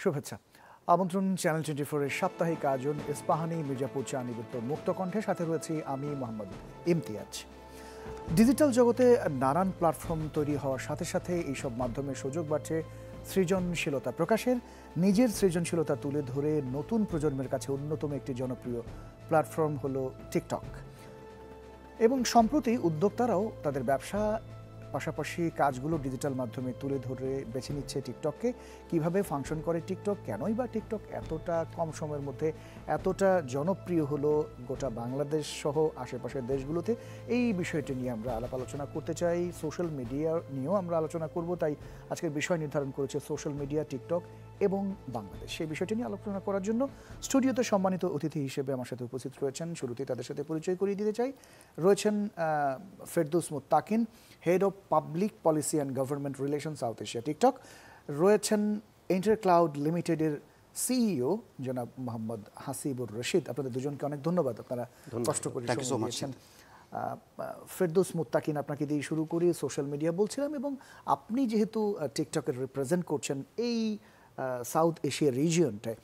শুভেচ্ছা। আমন্ত্রণ চ্যানেল 24 এর সাপ্তাহিক আয়োজন ইস্পাহানি মির্জাপুর চা নিবেদিত মুক্ত কণ্ঠে, সাথে রয়েছি আমি মোহাম্মদ ইমতিয়াজ। ডিজিটাল জগতে নানান প্ল্যাটফর্ম তৈরি হওয়ার সাথে সাথে এইসব মাধ্যমে সুযোগ বাড়ছে সৃজনশীলতা প্রকাশের। নিজের সৃজনশীলতা তুলে ধরে নতুন প্রজন্মের কাছে অন্যতম একটি জনপ্রিয় প্ল্যাটফর্ম হলো টিকটক। এবং সম্প্রতি উদ্যোক্তারাও তাদের ব্যবসা পাশাপাশি কাজগুলো ডিজিটাল মাধ্যমে তুলে ধরে বেছে নিচ্ছে টিকটককে। কিভাবে ফাংশন করে টিকটক, কেনই বা টিকটক এতটা কম সময়ের মধ্যে এতটা জনপ্রিয় হলো গোটা বাংলাদেশ সহ আশেপাশের দেশগুলোতে, এই বিষয়টি নিয়ে আমরা আলাপ আলোচনা করতে চাই। সোশ্যাল মিডিয়া নিয়েও আমরা আলোচনা করব, তাই আজকের বিষয় নির্ধারণ করেছে সোশ্যাল মিডিয়া, টিকটক এবং বাংলাদেশ। সেই বিষয়টি নিয়ে আলোচনা করার জন্য স্টুডিওতে সম্মানিত অতিথি হিসেবে আমার সাথে উপস্থিত রয়েছেন। শুরুতেই তাদের সাথে পরিচয় করিয়ে দিতে চাই। রয়েছেন ফেরদৌস মুত্তাকিন, head of public policy and government relation, south Asia TikTok. রয়েছেন ইন্টারক্লাউড লিমিটেডের সিইও জনাব মোহাম্মদ হাসিবুর রশিদ। আপনাদের দুজনকে অনেক ধন্যবাদ, আপনারা কষ্ট করে দিয়েছেন। ফেরদৌস মুত্তাকিন, আপনাকে দিয়ে শুরু করি। সোশ্যাল মিডিয়া বলছিলাম, এবং আপনি যেহেতু টিকটকের রিপ্রেজেন্ট করছেন এই সাউথ এশিয়া রিজিয়নটায়,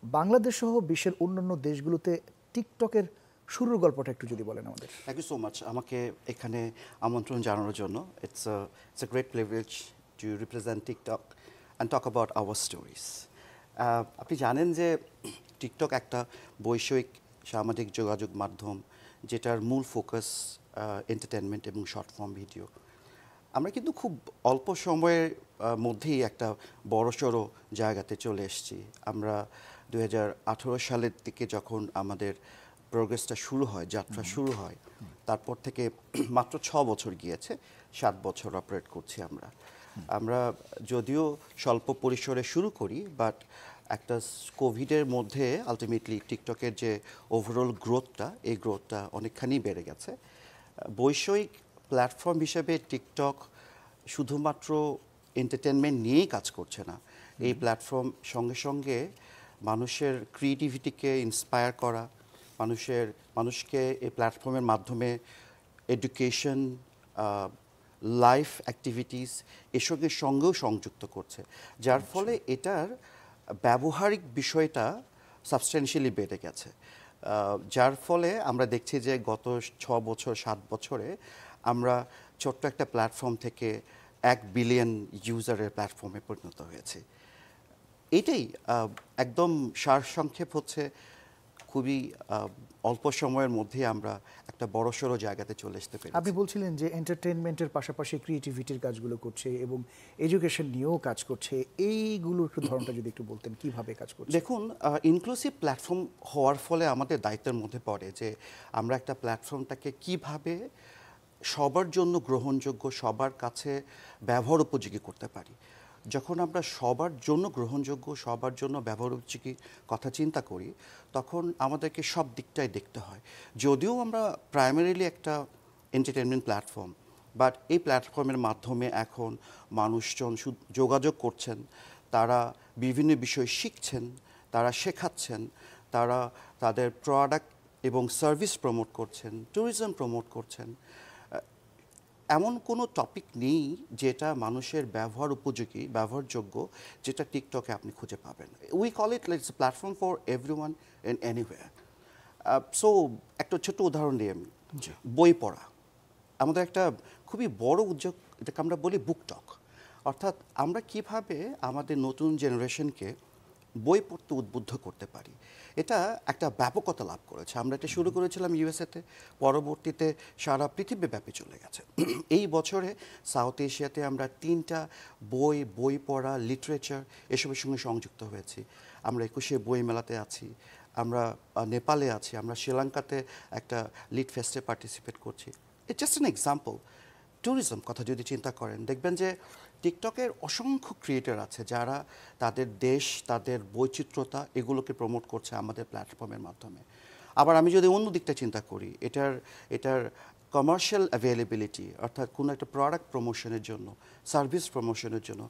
বাংলাদেশ সহ বিশ্বের অন্যান্য দেশগুলোতে টিকটকের শুরুর গল্পটা একটু যদি বলেন আমাদের। থ্যাংক ইউ সো মাচ আমাকে এখানে আমন্ত্রণ জানানোর জন্য। It's a great privilege two represent TikTok and talk about our stories. আপনি জানেন যে টিকটক একটা বৈষয়িক সামাজিক যোগাযোগ মাধ্যম, যেটার মূল ফোকাস এন্টারটেনমেন্ট এবং শর্ট ফর্ম ভিডিও। আমরা কিন্তু খুব অল্প সময়ের মধ্যেই একটা বড়সড় জায়গাতে চলে এসেছি। আমরা 2018 সালের দিকে যখন আমাদের প্রোগ্রেসটা শুরু হয়, যাত্রা শুরু হয়, তারপর থেকে মাত্র 6 বছর গিয়েছে, 7 বছর অপারেট করছি আমরা যদিও স্বল্প পরিসরে শুরু করি, বাট একটা কোভিডের মধ্যে আলটিমেটলি টিকটকের যে ওভারঅল গ্রোথটা, এই গ্রোথটা অনেকখানি বেড়ে গেছে। বৈষয়িক প্ল্যাটফর্ম হিসেবে টিকটক শুধুমাত্র এন্টারটেনমেন্ট নিয়েই কাজ করছে না। এই প্ল্যাটফর্ম সঙ্গে সঙ্গে মানুষের ক্রিয়েটিভিটিকে ইন্সপায়ার করা, মানুষকে এই প্ল্যাটফর্মের মাধ্যমে এডুকেশন, লাইফ অ্যাক্টিভিটিস এসবের সঙ্গেও সংযুক্ত করছে, যার ফলে এটার ব্যবহারিক বিষয়টা সাবস্টেন্সিয়ালি বেড়ে গেছে। যার ফলে আমরা দেখছি যে গত 6 বছর 7 বছরে আমরা ছোট্ট একটা প্ল্যাটফর্ম থেকে 1 বিলিয়ন ইউজারের প্ল্যাটফর্মে পরিণত হয়েছে। এটাই একদম সারসংক্ষেপ হচ্ছে, খুবই অল্প সময়ের মধ্যে আমরা একটা বড়সড় জায়গাতে চলে আসতে পেরেছি। আপনি বলছিলেন যে এন্টারটেইনমেন্টের পাশাপাশি ক্রিয়েটিভিটির কাজগুলো করছে এবং এডুকেশন নিয়েও কাজ করছে, এইগুলোর একটু ধরনটা যদি একটু বলতেন, কিভাবে কাজ করছে? দেখুন, ইনক্লুসিভ প্ল্যাটফর্ম হওয়ার ফলে আমাদের দায়িত্বের মধ্যে পড়ে যে আমরা একটা প্ল্যাটফর্মটাকে কিভাবে সবার জন্য গ্রহণযোগ্য, সবার কাছে ব্যবহার উপযোগী করতে পারি। যখন আমরা সবার জন্য গ্রহণযোগ্য, সবার জন্য ব্যবহার উপযোগী কথা চিন্তা করি, তখন আমাদেরকে সব দিকটাই দেখতে হয়। যদিও আমরা প্রাইমারিলি একটা এন্টারটেনমেন্ট প্ল্যাটফর্ম, বাট এই প্ল্যাটফর্মের মাধ্যমে এখন মানুষজন যোগাযোগ করছেন, তারা বিভিন্ন বিষয় শিখছেন, তারা শেখাচ্ছেন, তারা তাদের প্রোডাক্ট এবং সার্ভিস প্রমোট করছেন, ট্যুরিজম প্রমোট করছেন। এমন কোনো টপিক নেই যেটা মানুষের ব্যবহার উপযোগী, ব্যবহারযোগ্য, যেটা টিকটকে আপনি খুঁজে পাবেন। We call it like platform for everyone and anywhere. So একটা ছোট্ট উদাহরণ দিই আমি। বই পড়া আমাদের একটা খুবই বড় উদ্যোগ, এটাকে আমরা বলি বুকটক। অর্থাৎ আমরা কিভাবে আমাদের নতুন জেনারেশনকে বই পড়তে উদ্বুদ্ধ করতে পারি, এটা একটা ব্যাপকতা লাভ করেছে। আমরা এটা শুরু করেছিলাম ইউএসএতে, পরবর্তীতে সারা পৃথিবীব্যাপী চলে গেছে। এই বছরে সাউথ এশিয়াতে আমরা 3টা বই পড়া, লিটারেচার এসবের সঙ্গে সংযুক্ত হয়েছি। আমরা 21শে বই মেলাতে আছি, আমরা নেপালে আছি, আমরা শ্রীলঙ্কাতে একটা লিড ফেস্টে পার্টিসিপেট করছি। It's just an example. Tourism কথা যদি চিন্তা করেন, দেখবেন যে টিকটকের অসংখ্য ক্রিয়েটর আছে যারা তাদের দেশ, তাদের বৈচিত্র্যতা এগুলোকে প্রমোট করছে আমাদের প্ল্যাটফর্মের মাধ্যমে। আবার আমি যদি অন্য দিকটা চিন্তা করি, এটার কমার্শিয়াল অ্যাভেলেবিলিটি, অর্থাৎ কোনো একটা প্রোডাক্ট প্রমোশনের জন্য, সার্ভিস প্রমোশনের জন্য,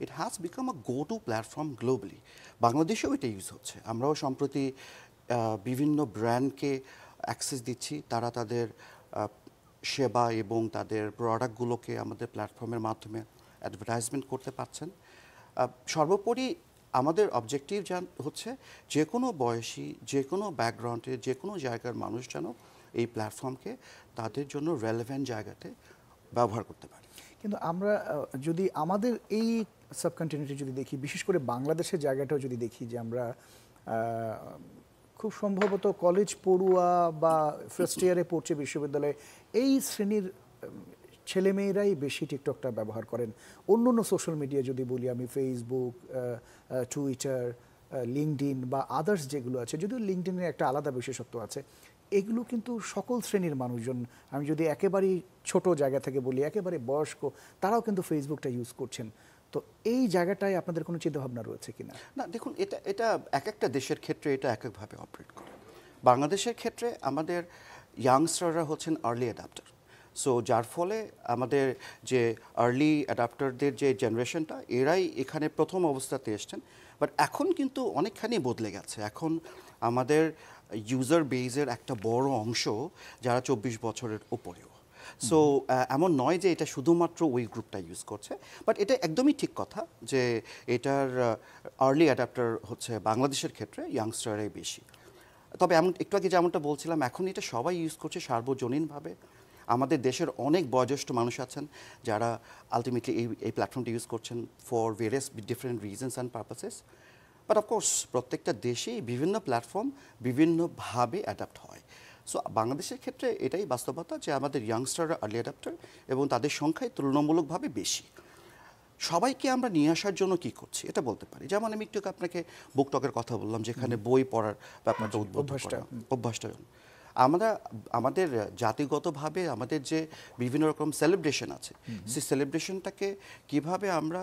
it has become a go to platform globally. বাংলাদেশেও এটা ইউজ হচ্ছে। আমরাও সম্প্রতি বিভিন্ন ব্র্যান্ডকে অ্যাক্সেস দিচ্ছি, তারা তাদের সেবা এবং তাদের প্রোডাক্টগুলোকে আমাদের প্ল্যাটফর্মের মাধ্যমে অ্যাডভার্টাইজমেন্ট করতে পারছেন। সর্বোপরি আমাদের অবজেক্টিভ হচ্ছে যে কোনো বয়সী, যে কোনো ব্যাকগ্রাউন্ডের, যে কোনো জায়গার মানুষ যেন এই প্ল্যাটফর্মকে তাদের জন্য রেলেভেন্ট জায়গাতে ব্যবহার করতে পারে। কিন্তু আমরা যদি আমাদের এই সাবকন্টিনেন্টে যদি দেখি, বিশেষ করে বাংলাদেশের জায়গাটাও যদি দেখি, যে আমরা খুব সম্ভবত কলেজ পড়ুয়া বা ফার্স্ট ইয়ারে পড়ছে বিশ্ববিদ্যালয়ে, এই শ্রেণীর ছেলেমেয়েরাই বেশি টিকটকটা ব্যবহার করেন। অন্য অন্য সোশ্যাল মিডিয়া যদি বলি আমি, ফেসবুক, টুইটার, লিঙ্কডইন বা আদার্স যেগুলো আছে, যদিও লিঙ্কডইনের একটা আলাদা বিশেষত্ব আছে, এগুলো কিন্তু সকল শ্রেণীর মানুষজন, আমি যদি একেবারেই ছোট জায়গা থেকে বলি, একেবারে বয়স্ক, তারাও কিন্তু ফেসবুকটা ইউজ করছেন। তো এই জায়গাটায় আপনাদের কোনো চিন্তাভাবনা রয়েছে কিনা? না, দেখুন, এটা এক একটা দেশের ক্ষেত্রে এটা এক একভাবে অপারেট করে। বাংলাদেশের ক্ষেত্রে আমাদের ইয়াংস্টাররা হচ্ছেন আর্লি অ্যাডাপ্টার। সো যার ফলে আমাদের যে আর্লি অ্যাডাপ্টারদের যে জেনারেশনটা, এরাই এখানে প্রথম অবস্থাতে এসছেন। বাট এখন কিন্তু অনেকখানি বদলে গেছে। এখন আমাদের ইউজার বেজের একটা বড় অংশ যারা 24 বছরের উপরেও। সো এমন নয় যে এটা শুধুমাত্র ওই গ্রুপটা ইউজ করছে, বাট এটা একদমই ঠিক কথা যে এটার আর্লি অ্যাডাপ্টার হচ্ছে বাংলাদেশের ক্ষেত্রে ইয়াংস্টাররাই বেশি। তবে এমন একটু আগে যেমনটা বলছিলাম, এখন এটা সবাই ইউজ করছে সার্বজনীনভাবে। আমাদের দেশের অনেক বয়োজ্যেষ্ঠ মানুষ আছেন যারা আলটিমেটলি এই প্ল্যাটফর্মটি ইউজ করছেন for various different reasons and purposes. But of course প্রত্যেকটা দেশেই বিভিন্ন প্ল্যাটফর্ম বিভিন্নভাবে অ্যাডাপ্ট হয়। সো বাংলাদেশের ক্ষেত্রে এটাই বাস্তবতা যে আমাদের ইয়াংস্টাররা আর্লি অ্যাডাপ্টার এবং তাদের সংখ্যায় তুলনামূলকভাবে বেশি। সবাইকে আমরা নিয়ে আসার জন্য কি করছি এটা বলতে পারি। যেমন আমি একটু আপনাকে বুকটকের কথা বললাম, যেখানে বই পড়ার ব্যাপারটা উদ্বুদ্ধ করা, অভ্যাসটা। আমরা আমাদের জাতিগতভাবে আমাদের যে বিভিন্ন রকম সেলিব্রেশন আছে, সেই সেলিব্রেশনটাকে কিভাবে আমরা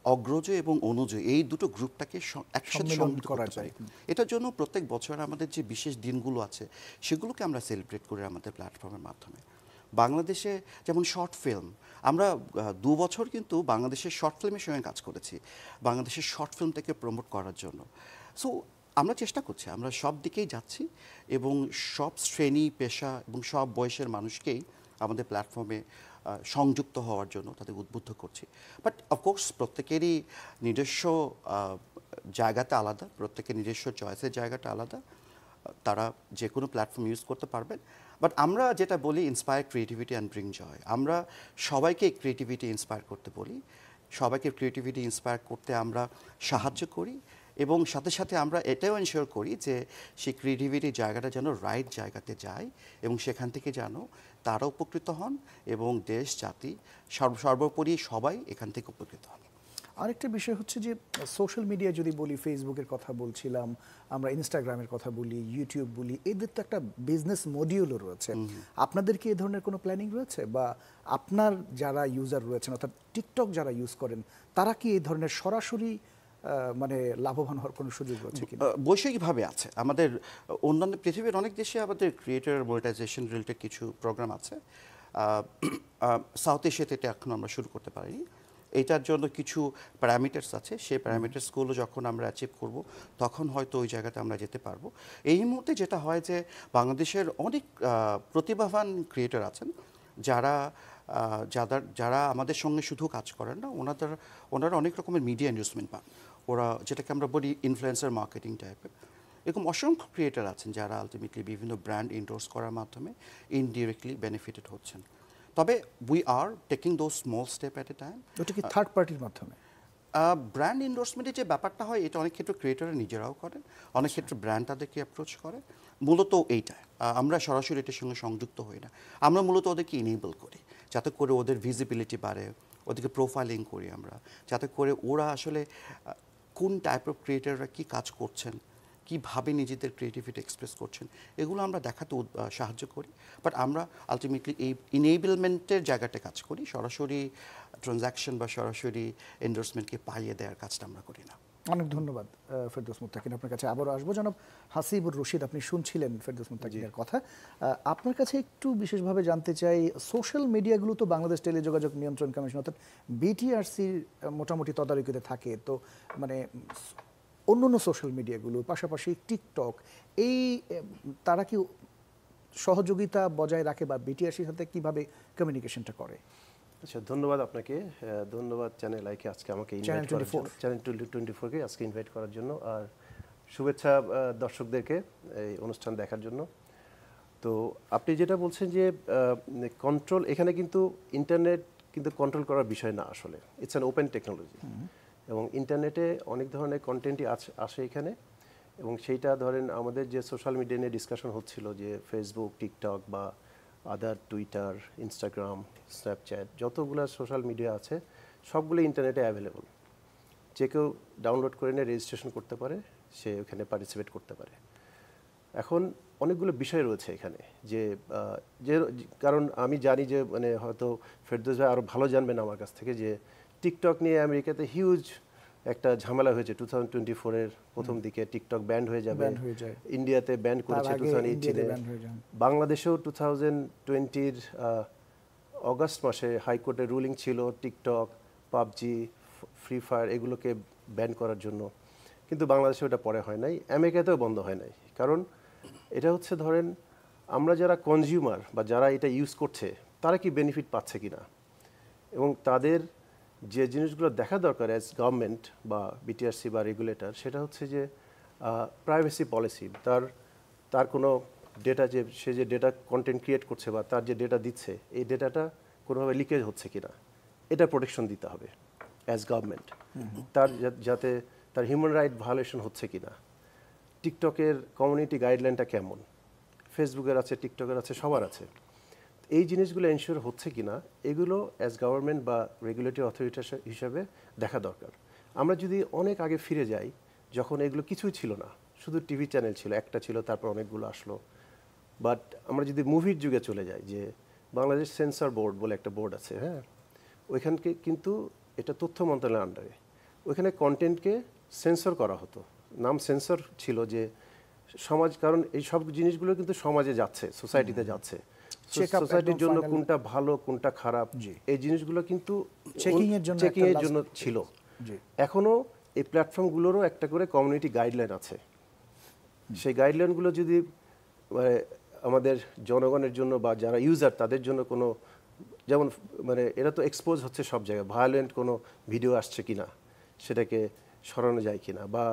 অগ্রজ এবং অনুজ এই দুটো গ্রুপটাকে একসাথে সংযুক্ত করতে পারি। এটার জন্য প্রত্যেক বছর আমাদের যে বিশেষ দিনগুলো আছে সেগুলোকে আমরা সেলিব্রেট করি আমাদের প্ল্যাটফর্মের মাধ্যমে। বাংলাদেশে যেমন শর্ট ফিল্ম, আমরা 2 বছর কিন্তু বাংলাদেশের শর্ট ফিল্মের সঙ্গে কাজ করেছি, বাংলাদেশের শর্ট ফিল্মটাকে প্রমোট করার জন্য। সো আমরা চেষ্টা করছি, আমরা সব দিকেই যাচ্ছি এবং সব শ্রেণী পেশা এবং সব বয়সের মানুষকেই আমাদের প্ল্যাটফর্মে সংযুক্ত হওয়ার জন্য তাদের উদ্বুদ্ধ করছি। বাট অফকোর্স প্রত্যেকেরই নিজস্ব জায়গাটা আলাদা, প্রত্যেকের নিজস্ব চয়েসের জায়গাটা আলাদা, তারা যে কোনো প্ল্যাটফর্ম ইউজ করতে পারবেন। বাট আমরা যেটা বলি, ইন্সপায়ার ক্রিয়েটিভিটি অ্যান্ড ব্রিং জয়। আমরা সবাইকে ক্রিয়েটিভিটি ইন্সপায়ার করতে বলি, সবাইকে ক্রিয়েটিভিটি ইন্সপায়ার করতে আমরা সাহায্য করি এবং সাথে সাথে আমরা এটাও এনশিওর করি যে সেই ক্রিয়েটিভিটির জায়গাটা যেন রাইট জায়গাতে যায় এবং সেখান থেকে যেন তারা উপকৃত হন এবং দেশ জাতি সর্বোপরি সবাই এখান থেকে উপকৃত হন। আরেকটা বিষয় হচ্ছে যে সোশ্যাল মিডিয়া যদি বলি, ফেসবুকের কথা বলছিলাম, আমরা ইনস্টাগ্রামের কথা বলি, ইউটিউব বলি, এদের তো একটা বিজনেস মডিউলও রয়েছে। আপনাদের কি এই ধরনের কোনো প্ল্যানিং রয়েছে, বা আপনার যারা ইউজার রয়েছেন অর্থাৎ টিকটক যারা ইউজ করেন, তারা কি এই ধরনের সরাসরি মানে লাভবান হওয়ার কোনো সুযোগ রয়েছে কি? বৈষয়িকভাবে আছে। আমাদের অন্যান্য পৃথিবীর অনেক দেশে আমাদের ক্রিয়েটর মনিটাইজেশন রিলেটেড কিছু প্রোগ্রাম আছে। সাউথ এশিয়াতে এটা এখন আমরা শুরু করতে পারিনি। এইটার জন্য কিছু প্যারামিটার্স আছে, সেই প্যারামিটার্সগুলো যখন আমরা অ্যাচিভ করব তখন হয়তো ওই জায়গাতে আমরা যেতে পারবো। এই মুহূর্তে যেটা হয় যে বাংলাদেশের অনেক প্রতিভাবান ক্রিয়েটর আছেন যারা আমাদের সঙ্গে শুধু কাজ করেন না, ওনারা অনেক রকমের মিডিয়া ইনভেস্টমেন্ট পান। ওরা যেটাকে আমরা বলি ইনফ্লুয়েন্সার মার্কেটিং টাইপের। এরকম অসংখ্য ক্রিয়েটর আছেন যারা আলটিমেটলি বিভিন্ন ব্র্যান্ড এন্ডোর্স করার মাধ্যমে ইনডিরেক্টলি বেনিফিটেড হচ্ছেন। তবে we are taking those small step at a time. ওটা কি থার্ড পার্টির মাধ্যমে? ব্র্যান্ড এন্ডোর্সমেন্টের যে ব্যাপারটা হয়, এটা অনেক ক্ষেত্রে ক্রিয়েটররা নিজেরাও করেন, অনেক ক্ষেত্রে ব্র্যান্ড তাদেরকে অ্যাপ্রোচ করে। মূলত এইটা আমরা সরাসরি এটার সঙ্গে সংযুক্ত হই না, আমরা মূলত ওদেরকে ইনেবল করি যাতে করে ওদের ভিজিবিলিটি বাড়ে, ওদেরকে প্রোফাইলিং করি আমরা, যাতে করে ওরা আসলে কোন টাইপ অফ ক্রিয়েটররা কী কাজ করছেন, কীভাবে নিজেদের ক্রিয়েটিভিটি এক্সপ্রেস করছেন, এগুলো আমরা দেখাতে সাহায্য করি। বাট আমরা আলটিমেটলি এই ইনেবলমেন্টের জায়গাটা কাজ করি, সরাসরি ট্রানজ্যাকশন বা সরাসরি এন্ডোর্সমেন্টকে পাইয়ে দেওয়ার কাজটা আমরা করি না। অনেক ধন্যবাদ ফেরদৌস মুত্তাকিন। আপনার কাছে আবারও আসবো। জনাব হাসিবুর রশিদ, আপনি শুনছিলেন ফেরদৌস মুত্তাকিনের কথা। আপনার কাছে একটু বিশেষভাবে জানতে চাই, সোশ্যাল মিডিয়াগুলো তো বাংলাদেশ টেলিযোগাযোগ নিয়ন্ত্রণ কমিশন অর্থাৎ বিটিআরসির মোটামুটি তদারকিতে থাকে। তো মানে অন্য অন্য সোশ্যাল মিডিয়াগুলো পাশাপাশি টিকটক, এই তারা কি সহযোগিতা বজায় রাখে বা বিটিআরসির সাথে কিভাবে কমিউনিকেশনটা করে? আচ্ছা, ধন্যবাদ আপনাকে, ধন্যবাদ চ্যানেল আইকে আজকে আমাকে ইনভাইট করার জন্য, চ্যানেল 24কে আজকে ইনভাইট করার জন্য, আর শুভেচ্ছা দর্শকদেরকে এই অনুষ্ঠান দেখার জন্য। তো আপনি যেটা বলছেন যে কন্ট্রোল, এখানে কিন্তু ইন্টারনেট কিন্তু কন্ট্রোল করার বিষয় না, আসলে ইটস অ্যান ওপেন টেকনোলজি, এবং ইন্টারনেটে অনেক ধরনের কন্টেন্টই আসে এখানে, এবং সেইটা ধরেন আমাদের যে সোশ্যাল মিডিয়া নিয়ে ডিসকাশন হচ্ছিল যে ফেসবুক, টিকটক বা আদার টুইটার, ইনস্টাগ্রাম, স্ন্যাপচ্যাট, যতগুলো সোশ্যাল মিডিয়া আছে সবগুলো ইন্টারনেটে অ্যাভেলেবল। যে কেউ ডাউনলোড করে নিয়ে রেজিস্ট্রেশন করতে পারে, সে ওখানে পার্টিসিপেট করতে পারে। এখন অনেকগুলো বিষয় রয়েছে এখানে, যে কারণ আমি জানি যে মানে হয়তো ফেরদৌস ভাই আরও ভালো জানবেন আমার কাছ থেকে, যে টিকটক নিয়ে আমেরিকাতে হিউজ একটা ঝামেলা হয়েছে 2024-এর প্রথম দিকে। টিকটক ব্যান্ড হয়ে যাবে, ইন্ডিয়াতে ব্যান্ড করেছে 2018-এ, বাংলাদেশেও 2020-র অগাস্ট মাসে হাইকোর্টের রুলিং ছিল টিকটক, পাবজি, ফ্রি ফায়ার এগুলোকে ব্যান করার জন্য, কিন্তু বাংলাদেশে ওটা পরে হয় নাই, আমেরিকাতেও বন্ধ হয় নাই। কারণ এটা হচ্ছে ধরেন আমরা যারা কনজিউমার বা যারা এটা ইউজ করছে তারা কি বেনিফিট পাচ্ছে কিনা, এবং তাদের যে জিনিসগুলো দেখা দরকার অ্যাজ গভর্নমেন্ট বা বিটিআরসি বা রেগুলেটর, সেটা হচ্ছে যে প্রাইভেসি পলিসি, তার কোনো ডেটা, যে সে যে ডেটা কন্টেন্ট ক্রিয়েট করছে বা তার যে ডেটা দিচ্ছে, এই ডেটাটা কোনোভাবে লিকেজ হচ্ছে কিনা এটা প্রোটেকশন দিতে হবে অ্যাজ গভর্নমেন্ট। তার যাতে তার হিউম্যান রাইট ভায়োলেশন হচ্ছে কিনা, টিকটকের কমিউনিটি গাইডলাইনটা কেমন, ফেসবুকের আছে, টিকটকের আছে, সবার আছে, এই জিনিসগুলো এনশিওর হচ্ছে কিনা এগুলো অ্যাজ গভর্নমেন্ট বা রেগুলেটরি অথরিটি হিসাবে দেখা দরকার। আমরা যদি অনেক আগে ফিরে যাই, যখন এগুলো কিছুই ছিল না, শুধু টিভি চ্যানেল ছিল, একটা ছিল, তারপর অনেকগুলো আসলো, বাট আমরা যদি মুভির যুগে চলে যাই, যে বাংলাদেশ সেন্সর বোর্ড বলে একটা বোর্ড আছে, হ্যাঁ, ওইখানকে কিন্তু এটা তথ্য মন্ত্রণালয়ের আন্ডারে, ওইখানে কন্টেন্টকে সেন্সর করা হতো, নাম সেন্সর ছিল, যে সমাজ, কারণ এই সব জিনিসগুলো কিন্তু সমাজে যাচ্ছে, সোসাইটিতে যাচ্ছে, সোসাইটির জন্য কোনটা ভালো কোনটা খারাপ এই জিনিসগুলো কিন্তু চেকিং এর জন্য ছিল। এখনো এই প্ল্যাটফর্মগুলোরও একটা করে কমিউনিটি গাইডলাইন আছে, সেই গাইডলাইনগুলো যদি আমাদের জনগণের জন্য বা যারা ইউজার তাদের জন্য কোনো, যেমন মানে এরা তো এক্সপোজ হচ্ছে সব জায়গায়, ভায়োলেন্ট কোনো ভিডিও আসছে কিনা সেটাকে সরানো যায় কিনা, বা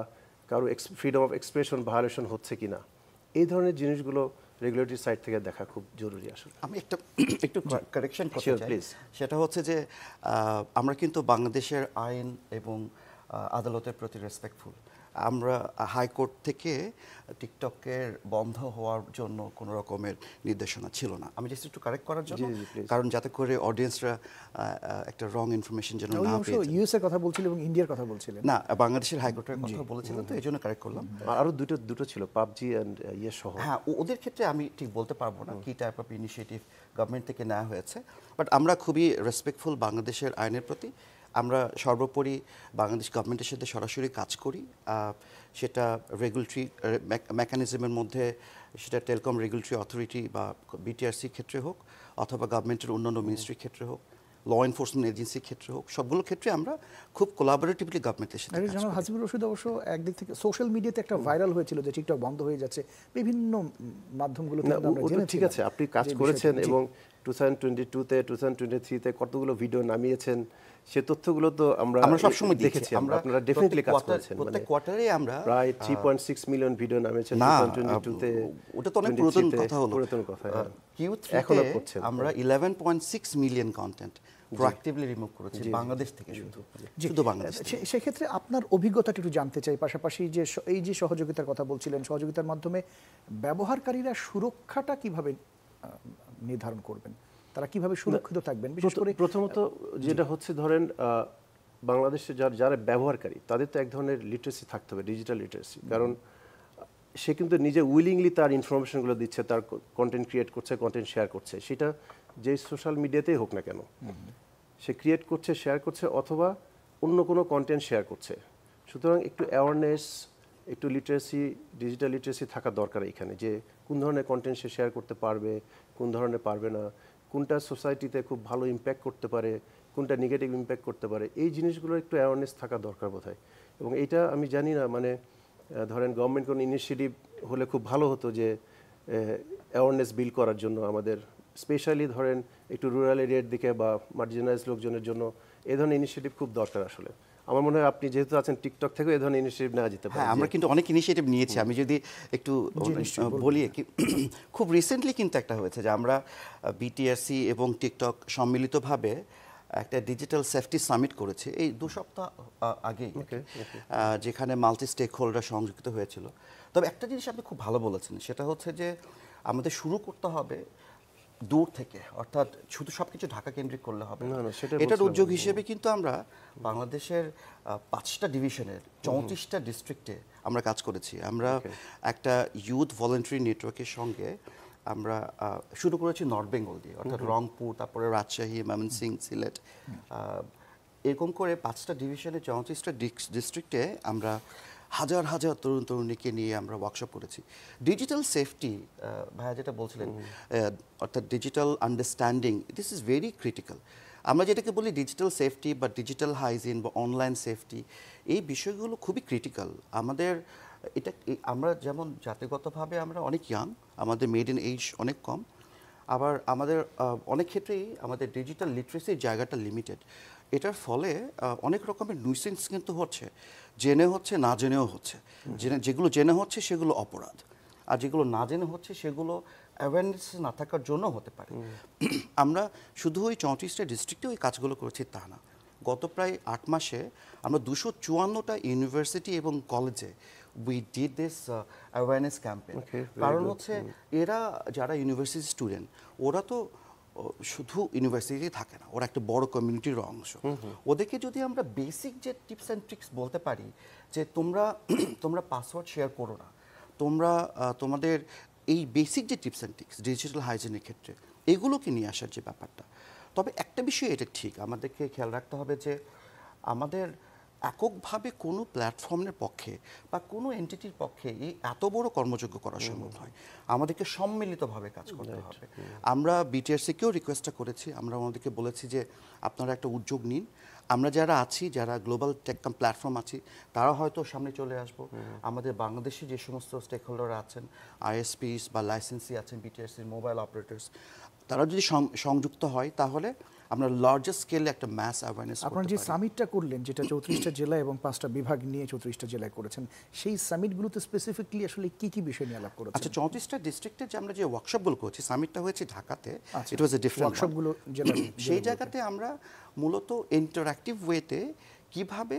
কারো ফ্রিডম অফ এক্সপ্রেশন ভায়োলেশন হচ্ছে কিনা, এই ধরনের জিনিসগুলো রেগুলেটরি সাইড থেকে দেখা খুব জরুরি। আসলে আমি একটু কারেকশন করতে চাই, সেটা হচ্ছে যে আমরা কিন্তু বাংলাদেশের আইন এবং আদালতের প্রতি রেসপেক্টফুল। আমরা হাইকোর্ট থেকে টিকটকের বন্ধ হওয়ার জন্য কোনো রকমের নির্দেশনা ছিল না। আমি জাস্ট একটু কারেক্ট করার জন্য, কারণ যাতে করে অডিয়েন্সরা একটা রং ইনফরমেশন যেন না পেয়ে যায়। ইউএস এর কথা বলছিল এবং ইন্ডিয়ার কথা বলছিলেন না, বাংলাদেশের হাইকোর্টের কথা বলেছিলেন, তো এই জন্য কারেক্ট করলাম। আরও দুটো ছিল, পাবজি অ্যান্ড ইয়ে সহ। হ্যাঁ, ওদের ক্ষেত্রে আমি ঠিক বলতে পারবো না কি টাইপ অফ ইনিশিয়েটিভ গভর্নমেন্ট থেকে নেওয়া হয়েছে, বাট আমরা খুবই রেসপেক্টফুল বাংলাদেশের আইনের প্রতি। আমরা সর্বোপরি বাংলাদেশ গভর্নমেন্টের সাথে সরাসরি কাজ করি, সেটা রেগুলেটরি মেকানিজমের মধ্যে, সেটা টেলিকম রেগুলেটরি অথরিটি বা বিটিআরসির ক্ষেত্রে হোক, অথবা গভর্নমেন্টের অন্যান্য মিনিস্ট্রির ক্ষেত্রে হোক, ল এনফোর্সমেন্ট এজেন্সির ক্ষেত্রে হোক, সবগুলো ক্ষেত্রে আমরা খুব কোলাবোরেটিভলি গভর্নমেন্টের সাথে কাজ করি। হাসিবুর রশিদ অবশ্য একদিক থেকে সোশ্যাল মিডিয়াতে একটা ভাইরাল হয়েছিল যে টিকটক বন্ধ হয়ে যাচ্ছে, বিভিন্ন মাধ্যমগুলোতে আমরা জেনেছি। ঠিক আছে, আপনি কাজ করেছেন এবং 2022-তে 2023-তে কতগুলো ভিডিও নামিয়েছেন, সে তথ্যগুলো তো আমরা সবসময় দেখেছি। আপনারা ডেফিনেটলি কাজ করেছেন, প্রত্যেক কোয়ার্টারে আমরা প্রায় 3.6 মিলিয়ন ভিডিও নামিয়েছেন 2022-তে। ওটা তো অনেক পুরাতন কথা হলো, পুরাতন কথা। এখনো করছেন। আমরা 11.6 মিলিয়ন কন্টেন্ট প্রোঅ্যাক্টিভলি রিমুভ করেছি বাংলাদেশ থেকে, শুধু বাংলাদেশ। সেক্ষেত্রে আপনার অভিজ্ঞতাটা একটু জানতে চাই, পাশাপাশি যে এই যে সহযোগিতার কথা বলছিলেন, সহযোগিতার মাধ্যমে ব্যবহারকারীরা সুরক্ষাটা কিভাবে নির্ধারণ করবেন, তারা কিভাবে সুরক্ষিত থাকবেন? বিশেষ করে প্রথমত যেটা হচ্ছে ধরেন বাংলাদেশে যারা ব্যবহারকারী তাদের তো এক ধরনের লিটারেসি থাকতে হবে, ডিজিটাল লিটারেসি, কারণ সে কিন্তু নিজে উইলিংলি তার ইনফরমেশনগুলো দিচ্ছে, তার কন্টেন্ট ক্রিয়েট করছে, কন্টেন্ট শেয়ার করছে, সেটা যে সোশ্যাল মিডিয়াতেই হোক না কেন, সে ক্রিয়েট করছে, শেয়ার করছে, অথবা অন্য কোনো কন্টেন্ট শেয়ার করছে। সুতরাং একটু অ্যাওয়ারনেস, একটু লিটারেসি, ডিজিটাল লিটারেসি থাকা দরকার এখানে, যে কোন ধরনের কন্টেন্ট সে শেয়ার করতে পারবে, কোন ধরনের পারবে না, কোনটা সোসাইটিতে খুব ভালো ইম্প্যাক্ট করতে পারে, কোনটা নেগেটিভ ইম্প্যাক্ট করতে পারে, এই জিনিসগুলোর একটু অ্যাওয়ারনেস থাকা দরকার বোধহয়। এবং এইটা আমি জানি না, মানে ধরেন গভর্নমেন্ট কোনো ইনিশিয়েটিভ হলে খুব ভালো হতো, যে অ্যাওয়ারনেস বিল্ড করার জন্য আমাদের স্পেশালি ধরেন একটু রুরাল এরিয়ার দিকে বা মার্জিনালাইজ লোকজনের জন্য এই ধরনের ইনিশিয়েটিভ খুব দরকার আসলে। আমার মনে হয় আপনি যেহেতু আছেন টিকটক থেকে এই ধরনের ইনিশিয়েটিভ নেওয়া যেতে পারে। হ্যাঁ, আমরা কিন্তু অনেক ইনিশিয়েটিভ নিয়েছি। আমি যদি একটু বলি, খুব রিসেন্টলি কিন্তু একটা হয়েছে যে আমরা বিটিআরসি এবং টিকটক সম্মিলিতভাবে একটা ডিজিটাল সেফটি সামিট করেছি এই 2 সপ্তাহ আগেই, যেখানে মাল্টি স্টেক হোল্ডার সংযুক্ত হয়েছিল। তবে একটা জিনিস আপনি খুব ভালো বলেছেন, সেটা হচ্ছে যে আমাদের শুরু করতে হবে দূর থেকে, অর্থাৎ শুধু সবকিছু ঢাকা কেন্দ্রিক করলে হবে না। এটার উদ্যোগ হিসেবে কিন্তু আমরা বাংলাদেশের 5টা ডিভিশনের 34টা ডিস্ট্রিক্টে আমরা কাজ করেছি। আমরা একটা ইউথ ভলেন্টারি নেটওয়ার্কের সঙ্গে আমরা শুরু করেছি নর্থ বেঙ্গল দিয়ে, অর্থাৎ রংপুর, তারপরে রাজশাহী, ময়মনসিংহ, সিলেট, এরকম করে 5টা ডিভিশনে 34টা ডিস্ট্রিক্টে আমরা হাজার হাজার তরুণ তরুণীকে নিয়ে আমরা ওয়ার্কশপ করেছি। ডিজিটাল সেফটি, ভাইয়া যেটা বলছিলেন, অর্থাৎ digital understanding, this is very critical. আমরা যেটাকে বলি ডিজিটাল সেফটি বা ডিজিটাল হাইজিন বা অনলাইন সেফটি, এই বিষয়গুলো খুবই ক্রিটিক্যাল। আমাদের এটা আমরা যেমন জাতিগতভাবে আমরা অনেক ইয়াং, আমাদের মেড ইন এজ অনেক কম, আবার আমাদের অনেক ক্ষেত্রেই আমাদের ডিজিটাল লিটারেসির জায়গাটা লিমিটেড। এটার ফলে অনেক রকমের নিউসেন্স কিন্তু হচ্ছে, জেনে হচ্ছে, না জেনেও হচ্ছে। যেগুলো জেনে হচ্ছে সেগুলো অপরাধ, আর যেগুলো না জেনে হচ্ছে সেগুলো অ্যাওয়ারনেস না থাকার জন্য হতে পারে। আমরা শুধু ওই 34টা ডিস্ট্রিক্টে ওই কাজগুলো করেছি তা না, গত প্রায় 8 মাসে আমরা 254টা ইউনিভার্সিটি এবং কলেজে we did this awareness campaign. কারণ হচ্ছে এরা যারা ইউনিভার্সিটি স্টুডেন্ট, ওরা তো শুধু ইউনিভার্সিটি থাকে না, ওরা একটা বড় কমিউনিটির অংশ। ওদেরকে যদি আমরা বেসিক যে টিপস অ্যান্ড ট্রিক্স বলতে পারি যে তোমরা পাসওয়ার্ড শেয়ার করো না, তোমরা তোমাদের এই বেসিক যে টিপস অ্যান্ড ট্রিক্স ডিজিটাল হাইজিনের ক্ষেত্রে এগুলোকে নিয়ে আসার যে ব্যাপারটা। তবে একটা বিষয় এটা ঠিক, আমাদেরকে খেয়াল রাখতে হবে যে আমাদের এককভাবে কোনো প্ল্যাটফর্মের পক্ষে বা কোনো এন্টিটির পক্ষে এই এত বড় কর্মযোগ্য করা সম্ভব নয়। আমাদেরকে সম্মিলিতভাবে কাজ করতে হবে। আমরা বিটিআরসিকেও রিকোয়েস্টটা করেছি, আমরা আমাদেরকে বলেছি যে আপনারা একটা উদ্যোগ নিন। আমরা যারা আছি, যারা গ্লোবাল টেক প্ল্যাটফর্ম আছি, তারা হয়তো সামনে চলে আসবো। আমাদের বাংলাদেশে যে সমস্ত স্টেক হোল্ডার আছেন, আইএসপিস বা লাইসেন্সি আছেন, বিটিআরসির মোবাইল অপারেটর্স, তারা যদি সংযুক্ত হয় তাহলে আমরা লার্জেস্ট স্কেলে একটা ম্যাস অ্যাওয়ারনেস। আপনারা যে সামিটটা করলেন, যেটা 34টা জেলা এবং 5টা বিভাগ নিয়ে 34টা জেলায় করেছেন, সেই সামিটগুলোতে স্পেসিফিকলি আসলে কি কি বিষয় নিয়ে আলাপ করেছেন? আচ্ছা, 34টা ডিস্ট্রিক্টে যে আমরা যে ওয়ার্কশপগুলো করছি, সামিটটা হয়েছে ঢাকাতে, ইট ওয়াজ এ ডিফারেন্ট ওয়ার্কশপগুলো জেলা, সেই জায়গাতে আমরা মূলত ইন্টারঅ্যাক্টিভ ওয়েতে কিভাবে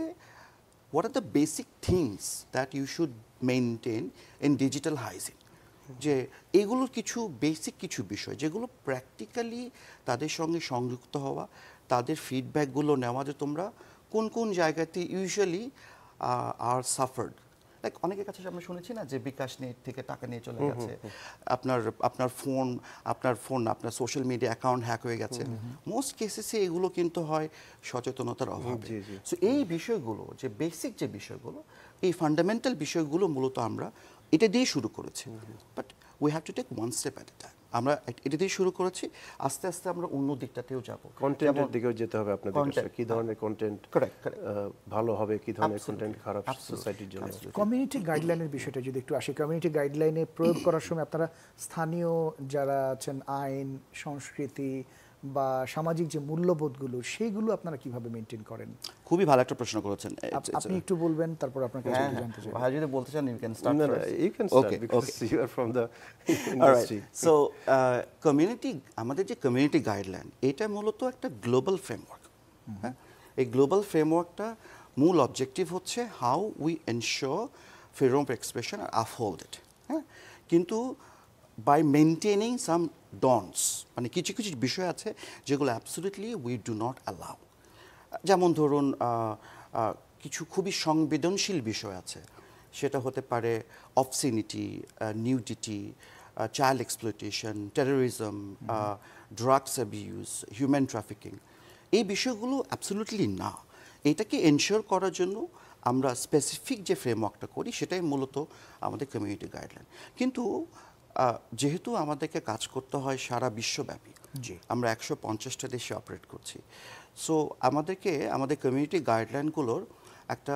what are the basic things that you should maintain in digital hygiene, যে এগুলোর কিছু বেসিক কিছু বিষয় যেগুলো প্র্যাকটিক্যালি তাদের সঙ্গে সংযুক্ত হওয়া, তাদের ফিডব্যাকগুলো নেওয়া, যে তোমরা কোন কোন জায়গাতে ইউজুয়ালি আর সাফার্ড। লাইক অনেকের কাছে আমরা শুনেছি না যে বিকাশ নেট থেকে টাকা নিয়ে চলে গেছে, আপনার ফোন আপনার সোশ্যাল মিডিয়া অ্যাকাউন্ট হ্যাক হয়ে গেছে। মোস্ট কেসেসে এগুলো কিন্তু হয় সচেতনতার অভাবে। সো এই বিষয়গুলো, যে বেসিক যে বিষয়গুলো, এই ফান্ডামেন্টাল বিষয়গুলো মূলত আমরা এটা দিয়ে শুরু করেছি। But we have to take one step at a time. আমরা এটা দিয়ে শুরু করেছি, আস্তে আস্তে আমরা অন্য দিকটাতেও যাব। কন্টেন্টের দিকেও যেতে হবে আপনাদের কাছে, কি ধরনের কন্টেন্ট ভালো হবে, কি ধরনের কন্টেন্ট খারাপ সোসাইটির জন্য। কমিউনিটি গাইডলাইনের বিষয়টা যদি একটু আসি, কমিউনিটি গাইডলাইনে প্রয়োগ করার সময় আপনারা স্থানীয় যারা আছেন, আইন, সংস্কৃতি বা সামাজিক যে মূল্যবোধগুলো, সেইগুলো আপনারা কিভাবে মেনটেন করেন? খুবই ভালো একটা প্রশ্ন করেছেন। আপনি একটু বলবেন, তারপর আপনার কাছে জানতে চাই। ভাই যদি বলতে চান, you can start. You can start because you are from the industry. So community, আমাদের যে কমিউনিটি গাইডলাইন, এটা মূলত একটা গ্লোবাল ফ্রেমওয়ার্ক। হ্যাঁ, এই গ্লোবাল ফ্রেমওয়ার্কটা মূল অবজেক্টিভ হচ্ছে how we ensure freedom of expression আর আপহোল্ড ইট। হ্যাঁ, কিন্তু বাই মেনটেনিং সাম ডনস, মানে কিছু কিছু বিষয় আছে যেগুলো absolutely we do not allow. যেমন ধরুন কিছু খুবই সংবেদনশীল বিষয় আছে, সেটা হতে পারে obscenity, nudity, child exploitation, terrorism, drugs abuse, human trafficking. এই বিষয়গুলো অ্যাবসলিউটলি না। এটাকে এনশিওর করার জন্য আমরা স্পেসিফিক যে ফ্রেমওয়ার্কটা করি, সেটাই মূলত আমাদের কমিউনিটি গাইডলাইন। কিন্তু যেহেতু আমাদেরকে কাজ করতে হয় সারা বিশ্বব্যাপী, আমরা 150টা দেশে অপারেট করছি, সো আমাদেরকে আমাদের কমিউনিটি গাইডলাইনগুলোর একটা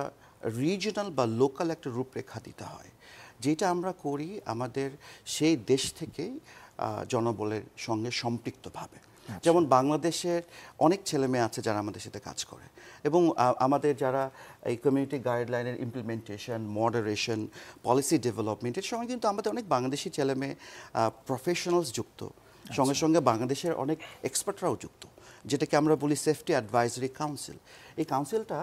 রিজিওনাল বা লোকাল একটা রূপরেখা দিতে হয়, যেটা আমরা করি আমাদের সেই দেশ থেকেই জনবলের সঙ্গে সম্পৃক্তভাবে। যেমন বাংলাদেশের অনেক ছেলে মেয়ে আছে যারা আমাদের সাথে কাজ করে, এবং আমাদের যারা এই কমিউনিটি গাইডলাইনের ইমপ্লিমেন্টেশন, মডারেশন, পলিসি ডেভেলপমেন্টের সঙ্গে কিন্তু আমাদের অনেক বাংলাদেশি ছেলে মেয়ে প্রফেশনালস যুক্ত, সঙ্গে সঙ্গে বাংলাদেশের অনেক এক্সপার্টরাও যুক্ত, যেটাকে আমরা বলি সেফটি অ্যাডভাইজারি কাউন্সিল। এই কাউন্সিলটা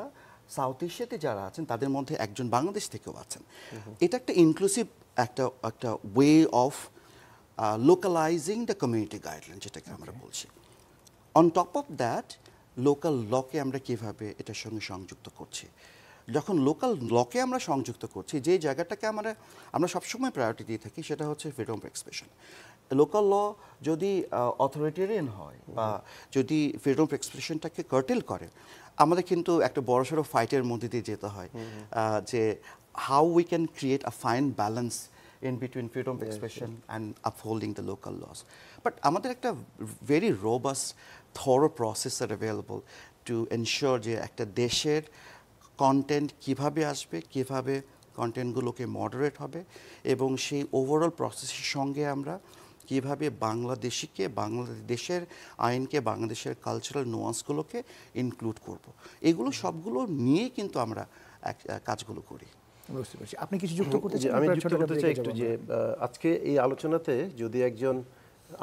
সাউথ এশিয়াতে যারা আছেন তাদের মধ্যে একজন বাংলাদেশ থেকেও আছেন। এটা একটা ইনক্লুসিভ একটা way of localising the community guideline, যেটাকে আমরা বলছি। On top of that, local লকে আমরা কীভাবে এটার সঙ্গে সংযুক্ত করছি। যখন লোকাল লকে আমরা সংযুক্ত করছি, যে জায়গাটাকে আমরা সবসময় প্রায়োরিটি দিয়ে থাকি, সেটা হচ্ছে freedom of expression. Local law যদি অথরিটেরিয়ান হয় বা যদি ফ্রিডম অফ এক্সপ্রেশনটাকে কার্টেল করে, আমাদের কিন্তু একটা বড়সড় ফাইটের মধ্যে দিয়ে যেতে হয়, যে how we can create a fine balance in between freedom of expression and upholding the local laws. But আমাদের একটা very robust, thorough process are available to ensure যে একটা দেশের কন্টেন্ট কিভাবে আসবে, কিভাবে কন্টেন্টগুলোকে মডারেট হবে, এবং সেই ওভারঅল প্রসেসের সঙ্গে আমরা কিভাবে বাংলাদেশের আইনকে, বাংলাদেশের কালচারাল নোয়ান্সগুলোকে ইনক্লুড করব, এগুলো সবগুলো নিয়ে কিন্তু আমরা কাজগুলো করি। বুঝতে পারছি। আপনি কিছু যুক্ত করতে চান? আমি যুক্ত করতে চাই একটু, যে আজকে এই আলোচনাতে যদি একজন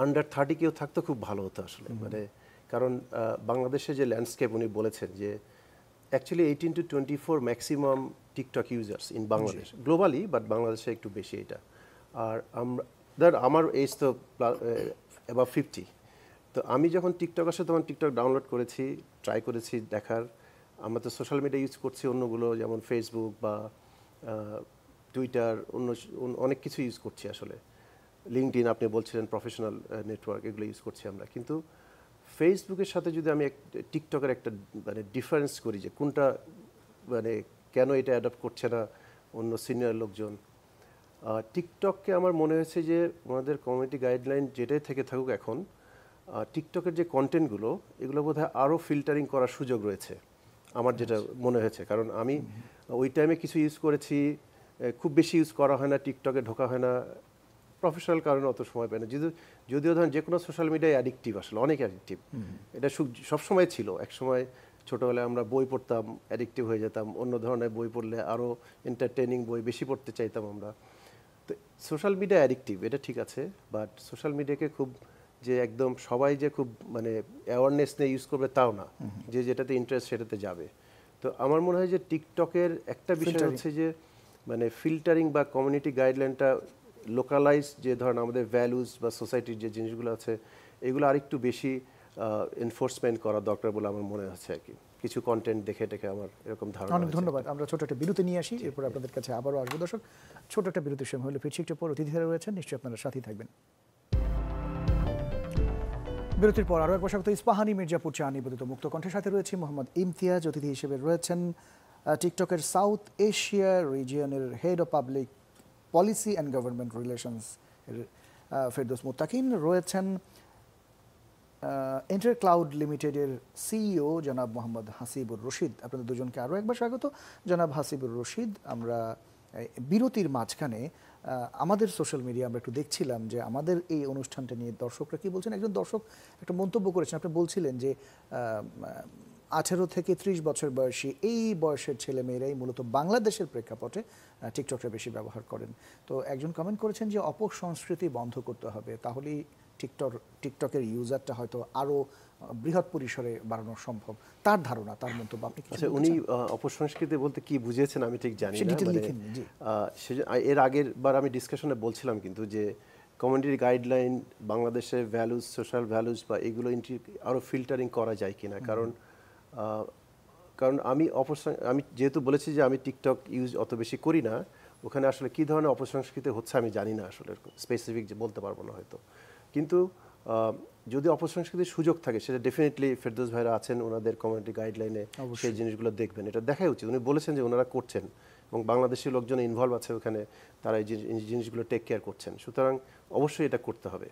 আন্ডার 30 কেউ থাকতো খুব ভালো হতো আসলে, মানে কারণ বাংলাদেশে যে ল্যান্ডস্কেপ উনি বলেছেন যে actually 18 to 24 maximum TikTok users in Bangladesh, globally, but বাংলাদেশে একটু বেশি এটা। আর আমার এজ তো অ্যাবাভ 50, তো আমি যখন টিকটক আসে তখন টিকটক ডাউনলোড করেছি, ট্রাই করেছি দেখার। আমরা তো সোশ্যাল মিডিয়া ইউজ করছি অন্যগুলো, যেমন ফেসবুক বা টুইটার, অনেক কিছু ইউজ করছি আসলে। লিঙ্কডইন আপনি বলছিলেন প্রফেশনাল নেটওয়ার্ক, এগুলো ইউজ করছি আমরা। কিন্তু ফেসবুকের সাথে যদি আমি টিকটকের একটা মানে ডিফারেন্স করি, যে কোনটা মানে কেন এটা অ্যাডাপ্ট করছে না অন্য সিনিয়র লোকজন, টিকটককে আমার মনে হয়েছে যে ওনাদের কমিউনিটি গাইডলাইন যেটাই থেকে থাকুক এখন, টিকটকের যে কন্টেন্টগুলো, এগুলো বোধহয় আরও ফিল্টারিং করার সুযোগ রয়েছে আমার যেটা মনে হয়েছে। কারণ আমি ওই টাইমে কিছু ইউজ করেছি, খুব বেশি ইউজ করা হয় না, টিকটকে ঢোকা হয় না, প্রফেশনাল কারণে অত সময় পায় না। যদিও ধরেন যে কোনো সোশ্যাল মিডিয়ায় অ্যাডিকটিভ, আসলে অনেক অ্যাডিকটিভ, এটা সবসময় ছিল। একসময় ছোটোবেলায় আমরা বই পড়তাম, অ্যাডিকটিভ হয়ে যেতাম, অন্য ধরনের বই পড়লে আরও এন্টারটেনিং বই বেশি পড়তে চাইতাম আমরা। তো সোশ্যাল মিডিয়া অ্যাডিকটিভ, এটা ঠিক আছে, বাট সোশ্যাল মিডিয়াকে খুব যে একদম সবাই যে খুব মানে অ্যাওয়ারনেস নিয়ে ইউজ করবে তাও না, যে যেটাতে ইন্টারেস্ট সেটাতে যাবে। তো আমার মনে হয় যে টিকটকের একটা বিষয় হচ্ছে যে মানে ফিল্টারিং বা কমিউনিটি গাইডলাইনটা লোকালাইজ, যে ধরেন আমাদের ভ্যালুজ বা সোসাইটির যে জিনিসগুলো আছে, এগুলো আরেকটু বেশি এনফোর্সমেন্ট করা দরকার বলে আমার মনে হচ্ছে আর কি। কিছু কন্টেন্ট দেখে আমার এরকম ধারণা। অনেক ধন্যবাদ। আমরা ছোট একটা বিরতি নিয়ে আসি, এরপর আপনাদের কাছে আবারও আসবো। দর্শক, ছোট একটা বিরতির সময় হলে ফিরছি একটু পর। অতিথিরা রয়েছেন, নিশ্চয়ই আপনারা সাথেই থাকবেন। বিরতির পর আরও একবার স্বাগত ইস্পাহানি মির্জাপুর চা নিবেদিত মুক্ত কণ্ঠের সাথে রয়েছে মোহাম্মদ ইমতিয়াজ। অতিথি হিসেবে রয়েছেন টিকটকের সাউথ এশিয়া রিজিয়নের head of public policy and government relations Ferdous Muttakin, রয়েছেন এন্টার ক্লাউড লিমিটেডের সিইও জনাব মোহাম্মদ হাসিবুর রশিদ। আপনাদের দুজনকে আরও একবার স্বাগত। জনাব হাসিবুর রশিদ, আমরা বিরতির মাঝখানে আমাদের সোশ্যাল মিডিয়া আমরা একটু দেখছিলাম যে আমাদের এই অনুষ্ঠানটা নিয়ে দর্শকরা কী বলছেন। একজন দর্শক একটা মন্তব্য করেছেন, আপনি বলছিলেন যে 18 থেকে 30 বছর বয়সী এই বয়সের ছেলেমেয়েরাই মূলত বাংলাদেশের প্রেক্ষাপটে টিকটকটা বেশি ব্যবহার করেন। তো একজন কমেন্ট করেছেন যে অপসংস্কৃতি বন্ধ করতে হবে, তাহলেই টিকটকের ইউজারটা হয়তো আরও বৃহৎ পরিসরে বাড়ানো সম্ভব। তার ধারণা, তার মন্তব্য আপনি কি? আচ্ছা, উনি অপসংস্কৃতি বলতে কি বুঝিয়েছেন আমি ঠিক জানি না। এর আগের বার আমি ডিসকাশনে বলছিলাম কিন্তু যে কমিউনিটি গাইডলাইন, বাংলাদেশের ভ্যালুজ, সোশ্যাল ভ্যালুজ বা এগুলো আরও ফিল্টারিং করা যায় কিনা। কারণ আমি যেহেতু বলেছি যে আমি টিকটক ইউজ অত বেশি করি না, ওখানে আসলে কী ধরনের অপসংস্কৃতি হচ্ছে আমি জানি না, আসলে স্পেসিফিক যে বলতে পারবো না হয়তো। কিন্তু যদি অপসংস্কৃতির সুযোগ থাকে, সেটা ডেফিনেটলি ফেরদৌস ভাইরা আছেন, ওনাদের কমিউনিটি গাইডলাইনে সেই জিনিসগুলো দেখবেন, এটা দেখাই উচিত। উনি বলেছেন যে ওনারা করছেন এবং বাংলাদেশি লোকজন ইনভলভ আছে ওখানে, তারা এই জিনিসগুলো টেক কেয়ার করছেন, সুতরাং অবশ্যই এটা করতে হবে।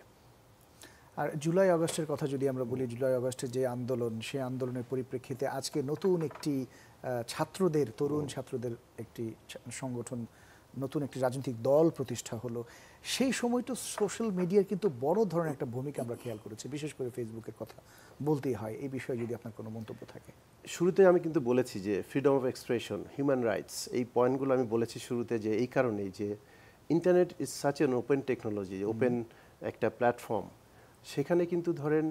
আর জুলাই আগস্টের কথা যদি আমরা বলি, জুলাই আগস্টের যে আন্দোলন, সেই আন্দোলনের পরিপ্রেক্ষিতে আজকে নতুন একটি ছাত্রদের, তরুণ ছাত্রদের একটি সংগঠন, নতুন একটি রাজনৈতিক দল প্রতিষ্ঠা হলো, সেই সময় তো সোশ্যাল মিডিয়ার কিন্তু বড় ধরনের একটা ভূমিকা আমরা খেয়াল করেছি, বিশেষ করে ফেসবুকের কথা বলতেই হয়। এই বিষয়ে যদি আপনার কোনো মন্তব্য থাকে। শুরুতে আমি কিন্তু বলেছি যে freedom of expression, human rights, এই পয়েন্টগুলো আমি বলেছি শুরুতে, যে এই কারণেই যে internet is such an open technology, open একটা প্ল্যাটফর্ম। সেখানে কিন্তু ধরেন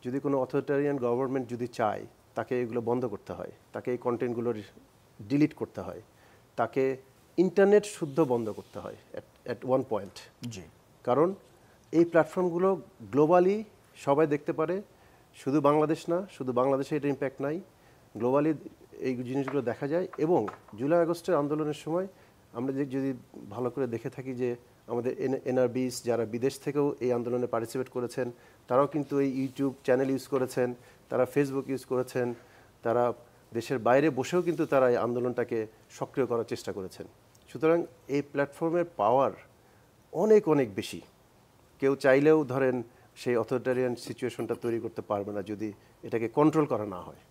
যদি কোনো অথরিটারিয়ান গভর্নমেন্ট যদি চায়, তাকে এগুলো বন্ধ করতে হয়, তাকে এই কন্টেন্টগুলোর ডিলিট করতে হয়, তাকে ইন্টারনেট শুদ্ধ বন্ধ করতে হয় অ্যাট ওয়ান পয়েন্ট। জি, কারণ এই প্ল্যাটফর্মগুলো গ্লোবালি সবাই দেখতে পারে, শুধু বাংলাদেশ না, শুধু বাংলাদেশে এটা ইম্প্যাক্ট নাই, গ্লোবালি এই জিনিসগুলো দেখা যায়। এবং জুলাই আগস্টের আন্দোলনের সময় আমরা যদি ভালো করে দেখে থাকি যে আমাদের এনআরবিস যারা বিদেশ থেকেও এই আন্দোলনে পার্টিসিপেট করেছেন, তারাও কিন্তু এই ইউটিউব চ্যানেল ইউজ করেছেন, তারা ফেসবুক ইউজ করেছেন, তারা দেশের বাইরে বসেও কিন্তু তারা এই আন্দোলনটাকে সক্রিয় করার চেষ্টা করেছেন। সুতরাং এই প্ল্যাটফর্মের পাওয়ার অনেক অনেক বেশি। কেউ চাইলেও ধরেন সেই অথরিটারিয়ান সিচুয়েশনটা তৈরি করতে পারবে না যদি এটাকে কন্ট্রোল করা না হয়।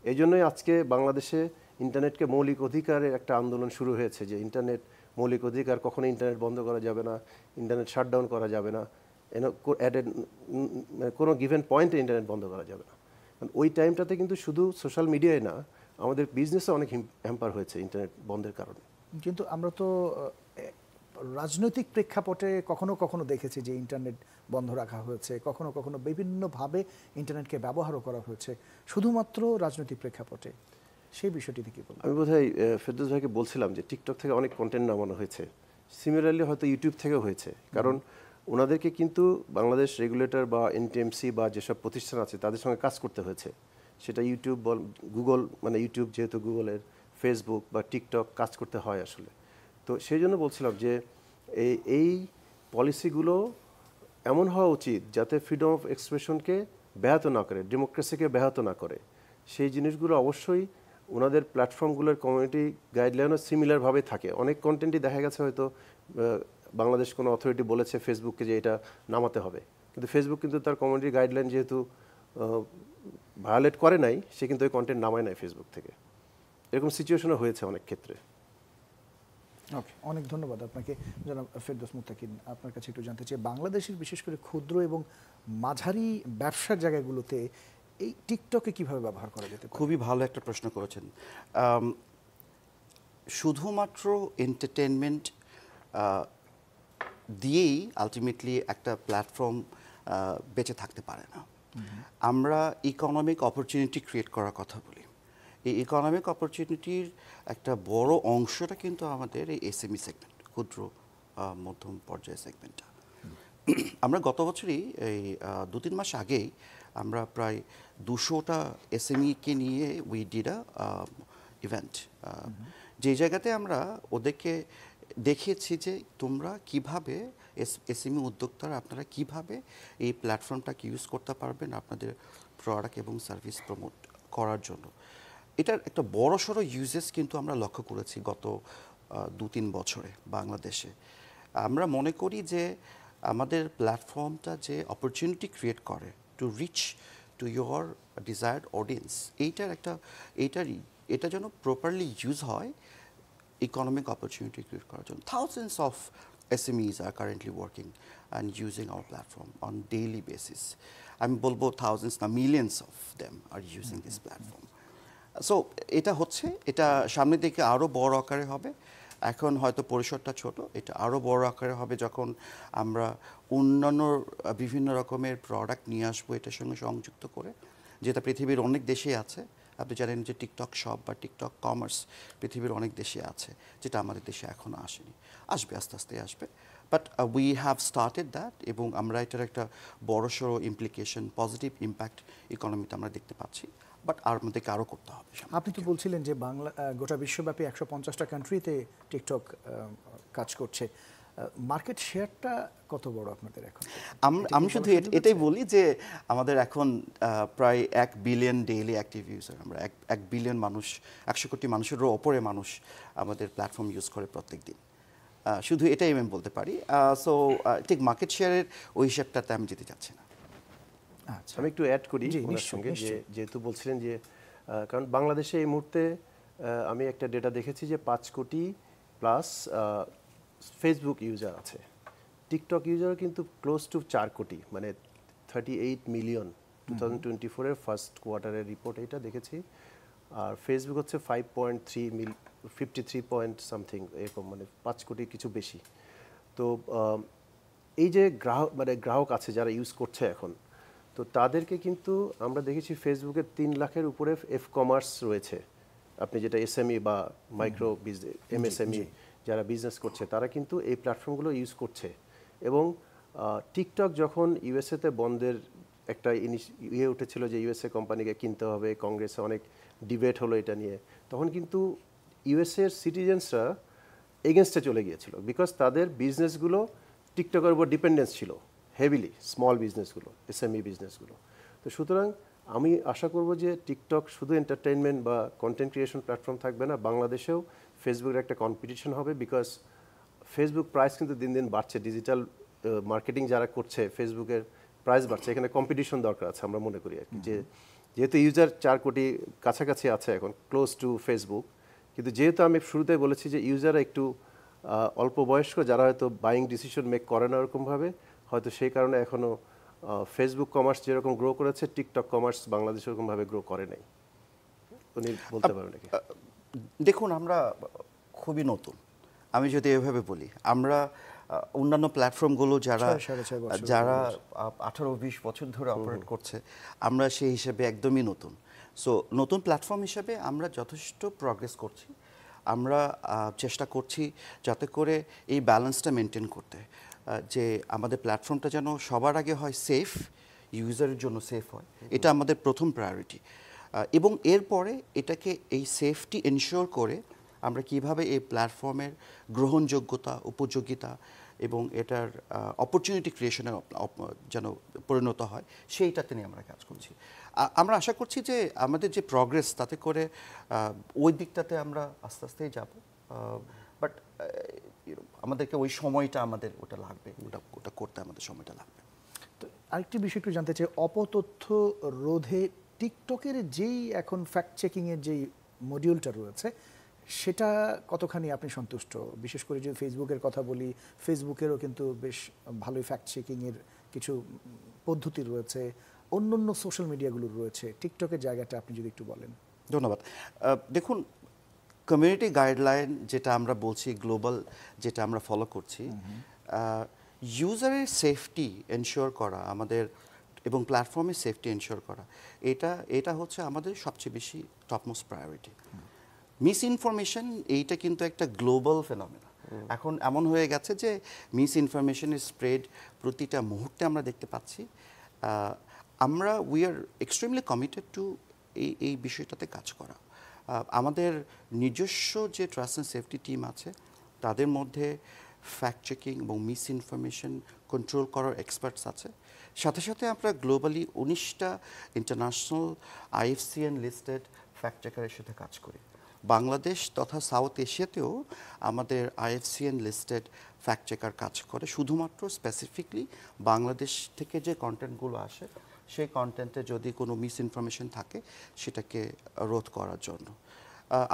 এই জন্যই আজকে বাংলাদেশে ইন্টারনেটকে মৌলিক অধিকারের একটা আন্দোলন শুরু হয়েছে, যে ইন্টারনেট মৌলিক অধিকার, কখনো ইন্টারনেট বন্ধ করা যাবে না, ইন্টারনেট শাটডাউন করা যাবে না, কোনো গিভেন পয়েন্টে ইন্টারনেট বন্ধ করা যাবে না। ওই টাইমটাতে কিন্তু শুধু সোশ্যাল মিডিয়ায় না, আমাদের বিজনেসে অনেক হ্যাম্পার হয়েছে ইন্টারনেট বন্ধের কারণে। কিন্তু আমরা তো রাজনৈতিক প্রেক্ষাপটে কখনো কখনো দেখেছি যে ইন্টারনেট বন্ধ রাখা হয়েছে, কখনো কখনো বিভিন্নভাবে ইন্টারনেটকে ব্যবহারও করা হয়েছে, শুধুমাত্র রাজনৈতিক প্রেক্ষাপটে। সেই বিষয়টিতে কি বলবেন? আমি বোধহয় ফেরদৌস ভাইকে বলছিলাম যে টিকটক থেকে অনেক কন্টেন্ট নামানো হয়েছে, সিমিলারলি হয়তো ইউটিউব থেকেও হয়েছে। কারণ ওনাদেরকে কিন্তু বাংলাদেশ রেগুলেটর বা এনটিএমসি বা যেসব প্রতিষ্ঠান আছে তাদের সঙ্গে কাজ করতে হয়েছে। সেটা ইউটিউব, গুগল, মানে ইউটিউব যেহেতু গুগলের, ফেসবুক বা টিকটক কাজ করতে হয় আসলে। তো সেই জন্য বলছিলাম যে এই পলিসিগুলো এমন হওয়া উচিত যাতে ফ্রিডম অফ এক্সপ্রেশনকে ব্যাহত না করে, ডেমোক্রেসিকে ব্যাহত না করে। সেই জিনিসগুলো অবশ্যই ওনাদের প্ল্যাটফর্মগুলোর কমিউনিটি গাইডলাইনও সিমিলারভাবে থাকে। অনেক কন্টেন্টই দেখা গেছে হয়তো বাংলাদেশ কোনো অথরিটি বলেছে ফেসবুককে যে এটা নামাতে হবে, কিন্তু ফেসবুক কিন্তু তার কমিউনিটি গাইডলাইন যেহেতু ভায়োলেট করে নাই, সে কিন্তু ওই কন্টেন্ট নামায় নাই ফেসবুক থেকে। এরকম সিচুয়েশনও হয়েছে অনেক ক্ষেত্রে। ওকে, অনেক ধন্যবাদ আপনাকে জনাব ফেরদৌস মুত্তাকিন। আপনার কাছে একটু জানতে চাই, বাংলাদেশের বিশেষ করে ক্ষুদ্র এবং মাঝারি ব্যবসার জায়গাগুলোতে এই টিকটকে কিভাবে ব্যবহার করা যেতে পারে? খুবই ভালো একটা প্রশ্ন করেছেন। শুধুমাত্র এন্টারটেনমেন্ট দিয়েই আলটিমেটলি একটা প্ল্যাটফর্ম বেঁচে থাকতে পারে না। আমরা ইকোনমিক অপরচুনিটি ক্রিয়েট করার কথা বলি। এই ইকোনমিক অপরচুনিটির একটা বড় অংশটা কিন্তু আমাদের এই এসএমই সেগমেন্ট, ক্ষুদ্র মধ্যম পর্যায়ের সেগমেন্টটা। আমরা গত বছরই এই 2-3 মাস আগেই আমরা প্রায় 200টা এসএমইকে নিয়ে উই ডিড আ ইভেন্ট, যে জায়গাতে আমরা ওদেরকে দেখিয়েছি যে তোমরা কিভাবে এসএমই উদ্যোক্তারা আপনারা কিভাবে এই প্ল্যাটফর্মটাকে ইউজ করতে পারবেন আপনাদের প্রোডাক্ট এবং সার্ভিস প্রমোট করার জন্য। এটার একটা বড়সড় ইউজেস কিন্তু আমরা লক্ষ্য করেছি গত 2-3 বছরে বাংলাদেশে। আমরা মনে করি যে আমাদের প্ল্যাটফর্মটা যে অপরচুনিটি ক্রিয়েট করে to reach to your desired audience, এটা যেন প্রপারলি ইউজ হয় ইকোনমিক অপরচুনিটি ক্রিয়েট করার জন্য। Thousands of SMEs are currently working and using our platform on daily basis. আমি বলবো thousands না, millions of them are using this platform. So এটা সামনের দিকে আরও বড় আকারে হবে। এখন হয়তো পরিসরটা ছোট, এটা আরও বড় আকারে হবে যখন আমরা অন্যান্য বিভিন্ন রকমের প্রোডাক্ট নিয়ে আসবো এটার সঙ্গে সংযুক্ত করে, যেটা পৃথিবীর অনেক দেশে আছে। আপনি জানেন যে টিকটক শপ বা টিকটক কমার্স পৃথিবীর অনেক দেশে আছে, যেটা আমাদের দেশে এখনও আসেনি, আসবে, আস্তে আস্তে আসবে। But we have started that, এবং আমরা এটার একটা বড়সড় ইমপ্লিকেশন, পজিটিভ ইম্প্যাক্ট ইকোনমিতে আমরা দেখতে পাচ্ছি। বাট আমাদেরকে আরও করতে হবে। আপনি তো বলছিলেন যে গোটা বিশ্বব্যাপী 150টা কান্ট্রিতে টিকটক কাজ করছে। মার্কেট শেয়ারটা কত বড় আপনাদের এখন? আমি শুধু এটাই বলি যে আমাদের এখন প্রায় 1 বিলিয়ন ডেইলি অ্যাক্টিভ ইউজার। আমরা 1 বিলিয়ন মানুষ, 100 কোটি মানুষেরও ওপরে মানুষ আমাদের প্ল্যাটফর্ম ইউজ করে প্রত্যেক দিন। শুধু এটাই আমি বলতে পারি। সো ঠিক মার্কেট শেয়ারের ওই হিসাবটাতে আমি যেতে চাচ্ছি না। আমি একটু অ্যাড করি ওনার সঙ্গে, যেহেতু বলছিলেন যে কারণ বাংলাদেশে এই মুহূর্তে আমি একটা ডেটা দেখেছি যে 5 কোটি প্লাস ফেসবুক ইউজার আছে। টিকটক ইউজার কিন্তু ক্লোজ টু 4 কোটি, মানে 38 মিলিয়ন 2024-এর ফার্স্ট কোয়ার্টারের রিপোর্ট এটা দেখেছি। আর ফেসবুক হচ্ছে 53 পয়েন্ট সামথিং এরকম, মানে 5 কোটি কিছু বেশি। তো এই যে গ্রাহক আছে যারা ইউজ করছে এখন, তো তাদেরকে কিন্তু আমরা দেখেছি ফেসবুকের 3 লাখের উপরে কমার্স রয়েছে। আপনি যেটা এসএমই বা মাইক্রো বিজনেস, এমএসএমই যারা বিজনেস করছে তারা কিন্তু এই প্ল্যাটফর্মগুলো ইউজ করছে। এবং টিকটক যখন ইউএসএতে বন্ধের একটা উঠেছিল যে ইউএসএ কোম্পানিকে কিনতে হবে, কংগ্রেসে অনেক ডিবেট হলো এটা নিয়ে, তখন কিন্তু ইউএসএর সিটিজেন্সরা এগেনস্টে চলে গিয়েছিল, বিকজ তাদের বিজনেসগুলো টিকটকের উপর ডিপেন্ডেন্স ছিল হেভিলি, স্মল বিজনেসগুলো, এসএমই বিজনেসগুলো। তো সুতরাং আমি আশা করব যে টিকটক শুধু এন্টারটেইনমেন্ট বা কন্টেন্ট ক্রিয়েশন প্ল্যাটফর্ম থাকবে না, বাংলাদেশেও ফেসবুকের একটা কম্পিটিশন হবে, বিকজ ফেসবুক প্রাইস কিন্তু দিন দিন বাড়ছে। ডিজিটাল মার্কেটিং যারা করছে ফেসবুকের প্রাইস বাড়ছে, এখানে কম্পিটিশন দরকার আছে আমরা মনে করি আর কি। যেহেতু ইউজার 4 কোটি কাছাকাছি আছে এখন, ক্লোজ টু ফেসবুক, কিন্তু যেহেতু আমি শুরুতে বলেছি যে ইউজাররা একটু অল্প বয়স্ক, যারা হয়তো বাইং ডিসিশন মেক করে না ওরকমভাবে, হয়তো সেই কারণে এখনও ফেসবুক কমার্স যেরকম গ্রো করেছে টিকটক কমার্স বাংলাদেশ ওরকমভাবে গ্রো করে নাই। উনি বলতে পারবেন নাকি? দেখুন, আমরা খুবই নতুন, আমি যদি এভাবে বলি, আমরা অন্যান্য প্ল্যাটফর্মগুলো যারা 18-20 বছর ধরে অপারেট করছে, আমরা সেই হিসেবে একদমই নতুন। সো নতুন প্ল্যাটফর্ম হিসেবে আমরা যথেষ্ট প্রগ্রেস করছি। আমরা চেষ্টা করছি যাতে করে এই ব্যালেন্সটা মেনটেন করতে, যে আমাদের প্ল্যাটফর্মটা যেন সবার আগে হয় সেফ, ইউজারের জন্য সেফ হয়, এটা আমাদের প্রথম প্রায়োরিটি। এবং এরপরে এটাকে এই সেফটি এনশিওর করে আমরা কিভাবে এই প্ল্যাটফর্মের গ্রহণযোগ্যতা, উপযোগিতা এবং এটার অপরচুনিটি ক্রিয়েশনে যেন পরিণত হয়, সেইটাতে নিয়ে আমরা কাজ করছি। আমরা আশা করছি যে আমাদের যে প্রগ্রেস, তাতে করে ওই দিকটাতে আমরা আস্তে আস্তেই যাব, বাট আমাদেরকে ওই সময়টা আমাদের ওটা লাগবে, ওটা করতে আমাদের সময়টা লাগবে। তো আরেকটি বিষয় একটু জানতে চাই, অপতথ্য রোধে টিকটকের যেই এখন ফ্যাক্ট চেকিংয়ের যেই মডিউলটা রয়েছে, সেটা কতখানি আপনি সন্তুষ্ট? বিশেষ করে যদি ফেসবুকের কথা বলি, ফেসবুকেরও কিন্তু বেশ ভালোই ফ্যাক্ট চেকিংয়ের কিছু পদ্ধতি রয়েছে, অন্য অন্য সোশ্যাল মিডিয়াগুলোর রয়েছে, টিকটকের জায়গাটা আপনি যদি একটু বলেন। ধন্যবাদ। দেখুন, কমিউনিটি গাইডলাইন যেটা আমরা বলছি, গ্লোবাল যেটা আমরা ফলো করছি, ইউজারের সেফটি এনশিওর করা আমাদের এবং প্ল্যাটফর্মের সেফটি এনশিওর করা, এটা হচ্ছে আমাদের সবচেয়ে বেশি টপমোস্ট প্রায়োরিটি। মিস ইনফরমেশন এইটা কিন্তু একটা গ্লোবাল ফেনোমেনা। এখন এমন হয়ে গেছে যে মিস ইনফরমেশনের স্প্রেড প্রতিটা মুহূর্তে আমরা দেখতে পাচ্ছি। আমরা we are extremely committed two এই বিষয়টাতে কাজ করা। আমাদের নিজস্ব যে ট্রাস্ট অ্যান্ড সেফটি টিম আছে, তাদের মধ্যে ফ্যাক্ট চেকিং এবং মিস ইনফরমেশন কন্ট্রোল করার এক্সপার্টস আছে। সাথে সাথে আমরা গ্লোবালি 19টা ইন্টারন্যাশনাল IFCN লিস্টেড ফ্যাক্ট চেকারের সাথে কাজ করি। বাংলাদেশ তথা সাউথ এশিয়াতেও আমাদের IFCN লিস্টেড ফ্যাক্ট চেকার কাজ করে, শুধুমাত্র স্পেসিফিকলি বাংলাদেশ থেকে যে কন্টেন্টগুলো আসে, সেই কন্টেন্টে যদি কোনো মিস ইনফরমেশন থাকে সেটাকে রোধ করার জন্য।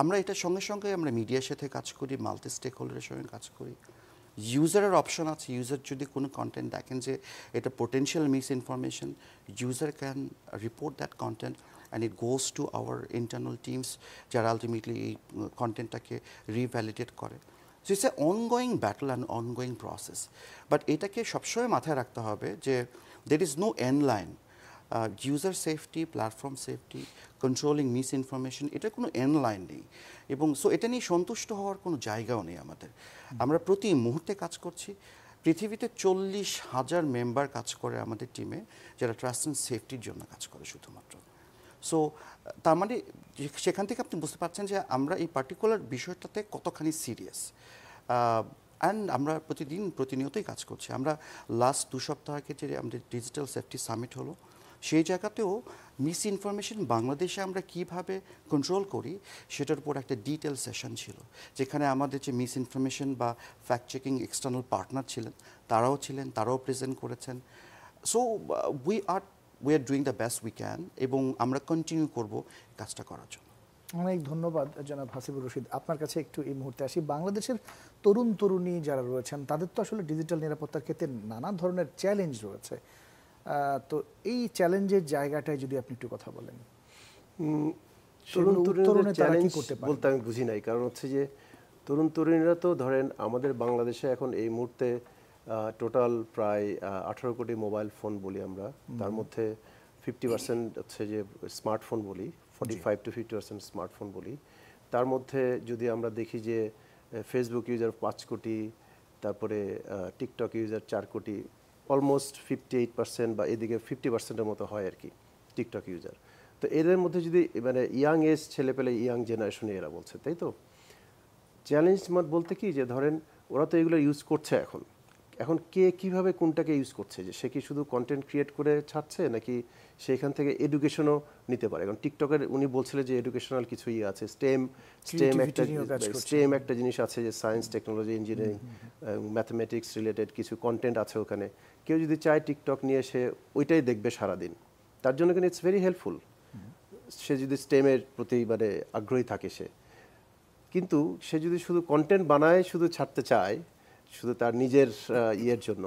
আমরা এটার সঙ্গে সঙ্গে আমরা মিডিয়ার সাথে কাজ করি, মাল্টি স্টেক হোল্ডারের সঙ্গে কাজ করি। ইউজারের অপশন আছে, ইউজার যদি কোনো কন্টেন্ট দেখেন যে এটা potential misinformation, user can report that content and it goes to our internal teams যারা আলটিমেটলি এই কন্টেন্টটাকে রিভ্যালিডেট করে। So it's a ongoing battle and ongoing process. But এটাকে সবসময় মাথায় রাখতে হবে যে there is no end line. User safety, platform safety, controlling misinformation, এটার কোনো এন্ড লাইন নেই। এবং সো এটা নিয়ে সন্তুষ্ট হওয়ার কোনো জায়গাও নেই আমাদের। আমরা প্রতি মুহূর্তে কাজ করছি। পৃথিবীতে 40,000 মেম্বার কাজ করে আমাদের টিমে, যারা ট্রাস্ট অ্যান্ড সেফটির জন্য কাজ করে শুধুমাত্র। সো তার মানে সেখান থেকে আপনি বুঝতে পারছেন যে আমরা এই পার্টিকুলার বিষয়টাতে কতখানি সিরিয়াস। অ্যান্ড আমরা প্রতিনিয়তই কাজ করছি। আমরা লাস্ট 2 সপ্তাহ আগে যে আমাদের ডিজিটাল সেফটি সামিট হলো, সেই জায়গাতেও মিস ইনফরমেশন বাংলাদেশে আমরা কিভাবে কন্ট্রোল করি সেটার উপর একটা ডিটেল সেশন ছিল, যেখানে আমাদের যে মিস ইনফরমেশন বা ফ্যাক্ট চেকিং এক্সটার্নাল পার্টনার ছিলেন, তারাও প্রেজেন্ট করেছেন। So we are we are doing the best we can, এবং আমরা কন্টিনিউ করব কাজটা করার জন্য। অনেক ধন্যবাদ জনাব হাসিবুর রশিদ। আপনার কাছে একটু এই মুহূর্তে আসি। বাংলাদেশের তরুণ তরুণী যারা রয়েছেন তাদের তো আসলে ডিজিটাল নিরাপত্তার ক্ষেত্রে নানা ধরনের চ্যালেঞ্জ রয়েছে, তো এই চ্যালেঞ্জের জায়গাটায় যদি আপনি একটু কথা বলেন। তরুণ তরুণীদের চ্যালেঞ্জ বলতে আমি বুঝি নাই, কারণ হচ্ছে যে তরুণ তরুণীরা তো ধরেন আমাদের বাংলাদেশে এখন এই মুহূর্তে টোটাল প্রায় 18 কোটি মোবাইল ফোন বলি আমরা, তার মধ্যে 50% হচ্ছে যে স্মার্টফোন বলি, 45 to 50% স্মার্টফোন বলি। তার মধ্যে যদি আমরা দেখি যে ফেসবুক ইউজার 5 কোটি, তারপরে টিকটক ইউজার 4 কোটি, অলমোস্ট 58% বা এদিকে 50%-এর মতো হয় আর কি টিকটক ইউজার। তো এদের মধ্যে যদি মানে ইয়াং এজ ছেলেপেলে, ইয়াং জেনারেশনে এরা বলছে, তাই তো চ্যালেঞ্জ বলতে কি যে ধরেন ওরা তো এগুলো ইউজ করছে এখন কে কিভাবে কোনটাকে ইউজ করছে, যে সে কি শুধু কন্টেন্ট ক্রিয়েট করে ছাড়ছে নাকি সেখান থেকে এডুকেশনও নিতে পারে। কারণ টিকটকের উনি বলছিলেন যে এডুকেশনাল কিছু আছে, স্টেম একটা জিনিস আছে, যে science technology engineering mathematics related কিছু কন্টেন্ট আছে ওখানে। কেউ যদি চায় টিকটক নিয়ে সে ওইটাই দেখবে সারাদিন, তার জন্য কিন্তু ইটস ভেরি হেল্পফুল, সে যদি স্টেমের প্রতি মানে আগ্রহী থাকে সে। কিন্তু সে যদি শুধু কন্টেন্ট বানায় শুধু ছাড়তে চায় শুধু তার নিজের ইয়ের জন্য,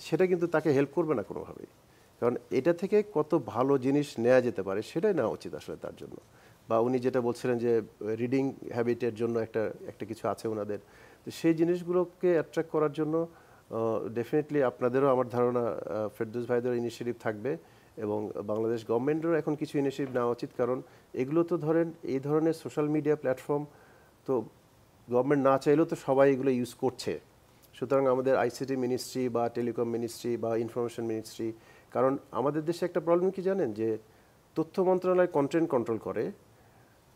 সেটা কিন্তু তাকে হেল্প করবে না কোনোভাবেই। কারণ এটা থেকে কত ভালো জিনিস নেওয়া যেতে পারে সেটাই নেওয়া উচিত আসলে তার জন্য। বা উনি যেটা বলছিলেন যে রিডিং হ্যাবিটের জন্য একটা কিছু আছে ওনাদের, তো সেই জিনিসগুলোকে অ্যাট্রাক্ট করার জন্য ডেফিনেটলি আপনাদেরও আমার ধারণা ফেরদৌস ভাইদের ইনিশিয়েটিভ থাকবে, এবং বাংলাদেশ গভর্নমেন্টেরও এখন কিছু ইনিশিয়েটিভ নেওয়া উচিত। কারণ এগুলো তো ধরেন এই ধরনের সোশ্যাল মিডিয়া প্ল্যাটফর্ম তো গভর্নমেন্ট না চাইলেও তো সবাই এগুলো ইউজ করছে। সুতরাং আমাদের আইসিটি মিনিস্ট্রি বা টেলিকম মিনিস্ট্রি বা ইনফরমেশন মিনিস্ট্রি, কারণ আমাদের দেশে একটা প্রবলেম কি জানেন, যে তথ্য মন্ত্রণালয় কন্টেন্ট কন্ট্রোল করে,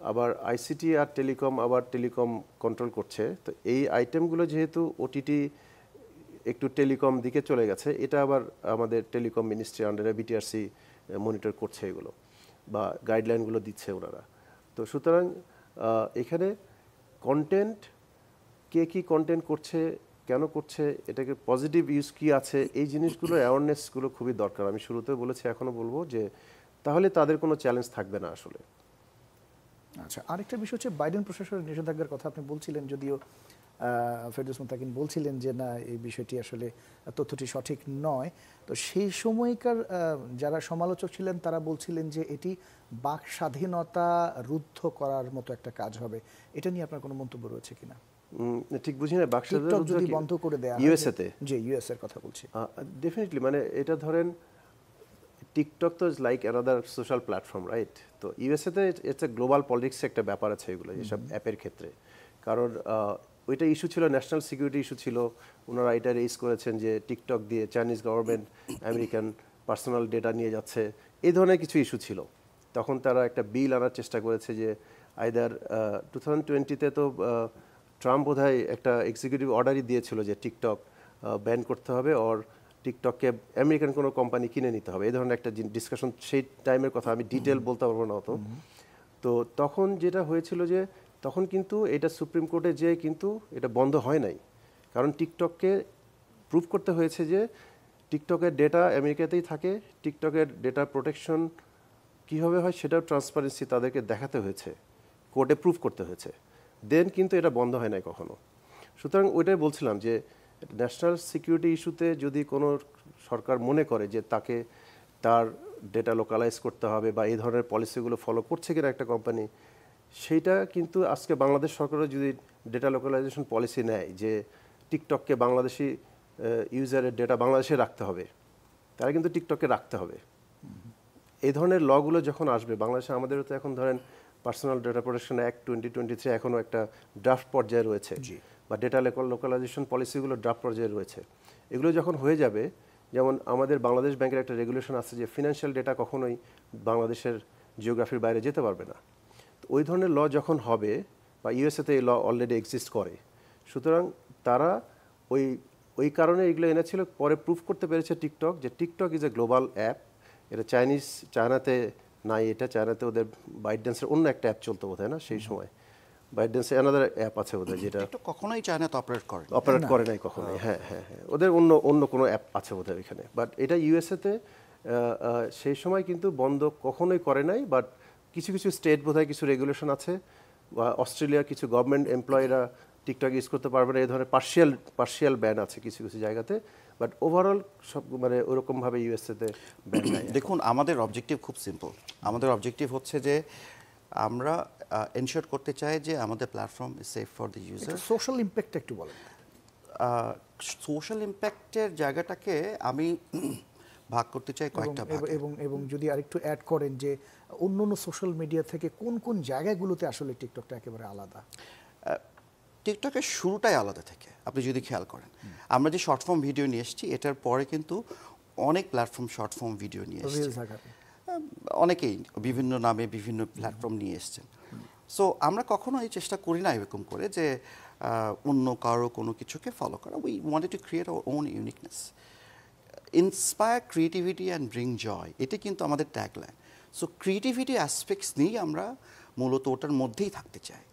আবার আইসিটি আর টেলিকম আবার টেলিকম কন্ট্রোল করছে। তো এই আইটেমগুলো যেহেতু ওটিটি একটু টেলিকম দিকে চলে গেছে, এটা আবার আমাদের টেলিকম মিনিস্ট্রি আন্ডারে বিটিআরসি মনিটর করছে এগুলো, বা গাইডলাইনগুলো দিচ্ছে ওনারা। তো সুতরাং এখানে কন্টেন্ট, কে কী কন্টেন্ট করছে, কেন করছে, এটাকে পজিটিভ ইউজ কী আছে, এই জিনিসগুলো অ্যাওয়ারনেসগুলো খুবই দরকার। আমি শুরুতে বলেছি, এখনও বলবো, যে তাহলে তাদের কোনো চ্যালেঞ্জ থাকবে না আসলে। আচ্ছা, আরেকটা বিষয় হচ্ছে বাইডেন প্রশাসনের নিষেধাজ্ঞার কথা আপনি বলছিলেন, যদিও ফেরদৌস মুত্তাকিন বলছিলেন যে না, এই বিষয়টি আসলে তথ্যটি সঠিক নয়। তো সেই সময়কার যারা সমালোচক ছিলেন তারা বলছিলেন যে এটি বাক স্বাধীনতা রুদ্ধ করার মতো একটা কাজ হবে। এটা নিয়ে আপনার কোনো মন্তব্য রয়েছে কিনা? ঠিক বুঝি না, বাক স্বাধীনতা যদি বন্ধ করে দেয়া হয় ইউএসএতে, যে ইউএস এর কথা বলছি, ডেফিনেটলি মানে এটা ধরেন টিকটক তো is like another social platform, right? তো ইউএসএতে ইটস এ গ্লোবাল পলিটিক্স একটা ব্যাপার আছে এগুলো, যেসব অ্যাপের ক্ষেত্রে। কারণ ওইটা ইস্যু ছিল, ন্যাশনাল সিকিউরিটি ইস্যু ছিল। ওনারা এটা রেজ করেছেন যে টিকটক দিয়ে Chinese government American personal data নিয়ে যাচ্ছে, এই ধরনের কিছু ইস্যু ছিল। তখন তারা একটা বিল আনার চেষ্টা করেছে, যে আইদার 2020-তে তো ট্রাম্প বোধহয় একটা এক্সিকিউটিভ অর্ডারই দিয়েছিল যে টিকটক ব্যান করতে হবে, ওর টিকটককে আমেরিকান কোনো কোম্পানি কিনে নিতে হবে, এই ধরনের একটা ডিসকাশন সেই টাইমের কথা, আমি ডিটেল বলতে পারবো না অত। তো তখন যেটা হয়েছিল যে তখন কিন্তু এটা সুপ্রিম কোর্টে যেয়ে কিন্তু এটা বন্ধ হয় নাই, কারণ টিকটককে প্রুভ করতে হয়েছে যে টিকটকের ডেটা আমেরিকাতেই থাকে, টিকটকের ডেটা প্রোটেকশন কীভাবে হয় সেটাও ট্রান্সপারেন্সি তাদেরকে দেখাতে হয়েছে, কোর্টে প্রুভ করতে হয়েছে, দেন কিন্তু এটা বন্ধ হয় নাই কখনো। সুতরাং ওইটাই বলছিলাম যে ন্যাশনাল সিকিউরিটি ইস্যুতে যদি কোনো সরকার মনে করে যে তাকে তার ডেটা লোকালাইজ করতে হবে বা এই ধরনের পলিসিগুলো ফলো করছে কিনা একটা কোম্পানি, সেইটা কিন্তু আজকে বাংলাদেশ সরকারও যদি ডেটা লোকালাইজেশন পলিসি নেয় যে টিকটককে বাংলাদেশি ইউজারের ডেটা বাংলাদেশে রাখতে হবে, তারা কিন্তু টিকটককে রাখতে হবে। এই ধরনের লগুলো যখন আসবে বাংলাদেশে, আমাদেরও তো এখন ধরেন পার্সোনাল ডেটা প্রোটেকশন অ্যাক্ট 2023 এখনও একটা ড্রাফট পর্যায়ে রয়েছে, বা ডেটা লোকালাইজেশন পলিসিগুলো ড্রাফট পর্যায়ে রয়েছে। এগুলো যখন হয়ে যাবে, যেমন আমাদের বাংলাদেশ ব্যাংকের একটা রেগুলেশন আছে যে ফিনান্সিয়াল ডেটা কখনোই বাংলাদেশের জিওগ্রাফির বাইরে যেতে পারবে না। তো ওই ধরনের ল যখন হবে, বা ইউএসএতে এই ল অলরেডি এক্সিস্ট করে, সুতরাং তারা ওই কারণে এগুলো এনেছিল। পরে প্রুফ করতে পেরেছে টিকটক যে TikTok is a global app, এটা চায়নাতে নাই, এটা চায়নাতে ওদের বাইটড্যান্সের অন্য একটা অ্যাপ চলতো বোধ হয় না সেই সময়, বাইটড্যান্সের অ্যানাদার অ্যাপ আছে বোধ হয়, যেটা কখনোই চায়নাতে অপারেট করে নাই কখনোই। হ্যাঁ, ওদের অন্য কোনো অ্যাপ আছে বোধ হয় ওইখানে। বাট এটা ইউএসএতে সেই সময় কিন্তু বন্ধ কখনোই করে নাই, বাট কিছু কিছু স্টেট বোধহয় কিছু রেগুলেশন আছে, বা অস্ট্রেলিয়ার কিছু গভর্নমেন্ট এমপ্লয়িরা টিকটক ইউজ করতে পারবে না, এই ধরনের পার্শিয়াল ব্যান আছে কিছু কিছু জায়গাতে, বাট ওভারঅল সব মানে ওরকমভাবে ইউএসএতে ব্যান নাই। দেখুন, আমাদের অবজেক্টিভ খুব সিম্পল। আমাদের অবজেক্টিভ হচ্ছে যে আমরা এনশিওর করতে চাই যে আমাদের platform is safe for the user. Social impact একটু বলেন। সোশ্যাল ইম্প্যাক্টের জায়গাটাকে আমি ভাগ করতে চাই কয়েকটা ভাগে। এবং যদি আরেকটু অ্যাড করেন যে অন্য সোশ্যাল মিডিয়া থেকে কোন কোন জায়গাগুলোতে আসলে টিকটকটা একেবারে আলাদা? টিকটকের শুরুটাই আলাদা থেকে আপনি যদি খেয়াল করেন, আমরা যে শর্ট ফর্ম ভিডিও নিয়ে এসেছি, এটার পরে কিন্তু অনেক প্ল্যাটফর্ম শর্ট ফর্ম ভিডিও নিয়ে এসেছে, অনেকেই বিভিন্ন নামে বিভিন্ন প্ল্যাটফর্ম নিয়ে এসছেন। সো আমরা কখনো এই চেষ্টা করি না এরকম করে যে অন্য কারো কোনো কিছুকে ফলো করা। We wanted to create our own uniqueness, inspire creativity and bring joy, এটা কিন্তু আমাদের ট্যাগলাইন। সো ক্রিয়েটিভিটি অ্যাসপেক্টস নিয়ে আমরা মূলত ওটার মধ্যেই থাকতে চাই।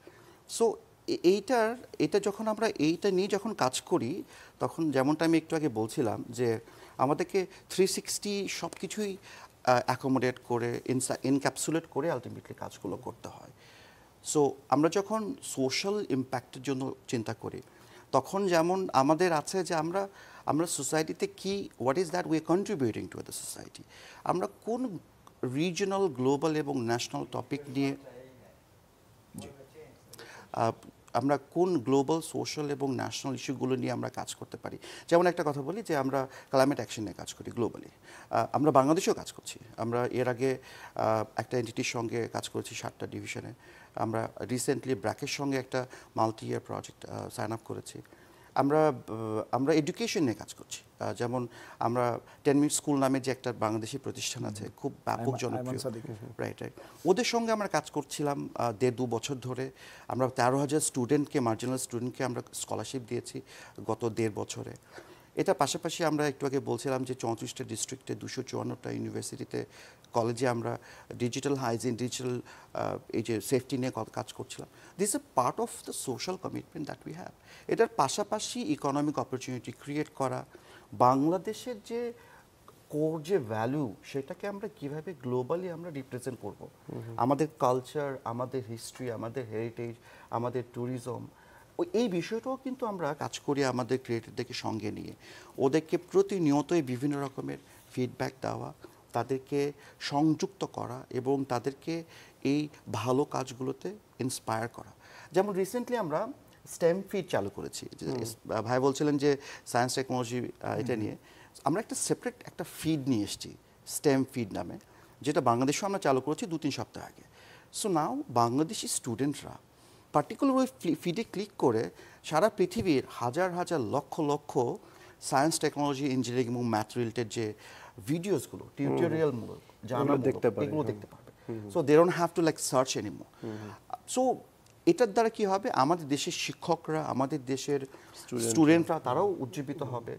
সো এটা যখন আমরা এইটা নিয়ে যখন কাজ করি, তখন যেমনটা আমি একটু আগে বলছিলাম যে আমাদেরকে 360 সব কিছুই অ্যাকোমোডেট করে ইনক্যাপসুলেট করে আলটিমেটলি কাজগুলো করতে হয়। সো আমরা যখন সোশ্যাল ইম্প্যাক্টের জন্য চিন্তা করি, তখন যেমন আমাদের আছে যে আমরা সোসাইটিতে কি, what is that we are contributing to the society, আমরা কোন রিজনাল, গ্লোবাল এবং ন্যাশনাল টপিক নিয়ে, আমরা কোন গ্লোবাল, সোশ্যাল এবং ন্যাশনাল ইস্যুগুলো নিয়ে আমরা কাজ করতে পারি। যেমন একটা কথা বলি যে আমরা ক্লাইমেট অ্যাকশন নিয়ে কাজ করি গ্লোবালি, আমরা বাংলাদেশেও কাজ করছি। আমরা এর আগে একটা এন্টিটির সঙ্গে কাজ করেছি 7টা ডিভিশনে। আমরা রিসেন্টলি ব্র্যাকের সঙ্গে একটা multi year project sign up করেছি। আমরা এডুকেশন নিয়ে কাজ করছি, যেমন আমরা 10 মিনিট স্কুল নামে যে একটা বাংলাদেশি প্রতিষ্ঠান আছে, খুব ব্যাপক জনপ্রিয়, রাইট, ওদের সঙ্গে আমরা কাজ করছিলাম 1.5-2 বছর ধরে। আমরা 13,000 স্টুডেন্টকে, মার্জিনাল স্টুডেন্টকে আমরা স্কলারশিপ দিয়েছি গত 1.5 বছরে। এটা পাশাপাশি আমরা একটু আগে বলছিলাম যে 34টা ডিস্ট্রিক্টে 254টা ইউনিভার্সিটিতে, কলেজে আমরা ডিজিটাল হাইজিন, ডিজিটাল এই যে সেফটি নিয়ে কাজ করছিলাম। This A part of the social commitment that we have. এটার পাশাপাশি ইকোনমিক অপরচুনিটি ক্রিয়েট করা, বাংলাদেশের যে কোর যে ভ্যালু, সেটাকে আমরা কিভাবে গ্লোবালি আমরা রিপ্রেজেন্ট করব, আমাদের কালচার, আমাদের হিস্ট্রি, আমাদের হেরিটেজ, আমাদের ট্যুরিজম, এই বিষয়টাও কিন্তু আমরা কাজ করি আমাদের ক্রিয়েটরদেরকে সঙ্গে নিয়ে। ওদেরকে প্রতিনিয়তই বিভিন্ন রকমের ফিডব্যাক দেওয়া, তাদেরকে সংযুক্ত করা এবং তাদেরকে এই ভালো কাজগুলোতে ইন্সপায়ার করা। যেমন রিসেন্টলি আমরা স্টেম ফিড চালু করেছি। ভাই বলছিলেন যে সায়েন্স টেকনোলজি এটা নিয়ে আমরা একটা সেপারেট একটা ফিড নিয়ে এসেছি, স্টেম ফিড নামে, যেটা বাংলাদেশেও আমরা চালু করেছি 2-3 সপ্তাহ আগে। সো নাও বাংলাদেশি স্টুডেন্টরা পার্টিকুলার ওই ফিডে ক্লিক করে সারা পৃথিবীর হাজার হাজার লক্ষ লক্ষ সায়েন্স, টেকনোলজি, ইঞ্জিনিয়ারিং এবং ম্যাথ রিলেটেড যে ভিডিওসগুলো, টিউটোরিয়ালগুলো এগুলো দেখতে পারবে। So they don't have to like search anymore. So এটার দ্বারা কি হবে, আমাদের দেশের শিক্ষকরা, আমাদের দেশের স্টুডেন্টরা, তারাও উজ্জীবিত হবে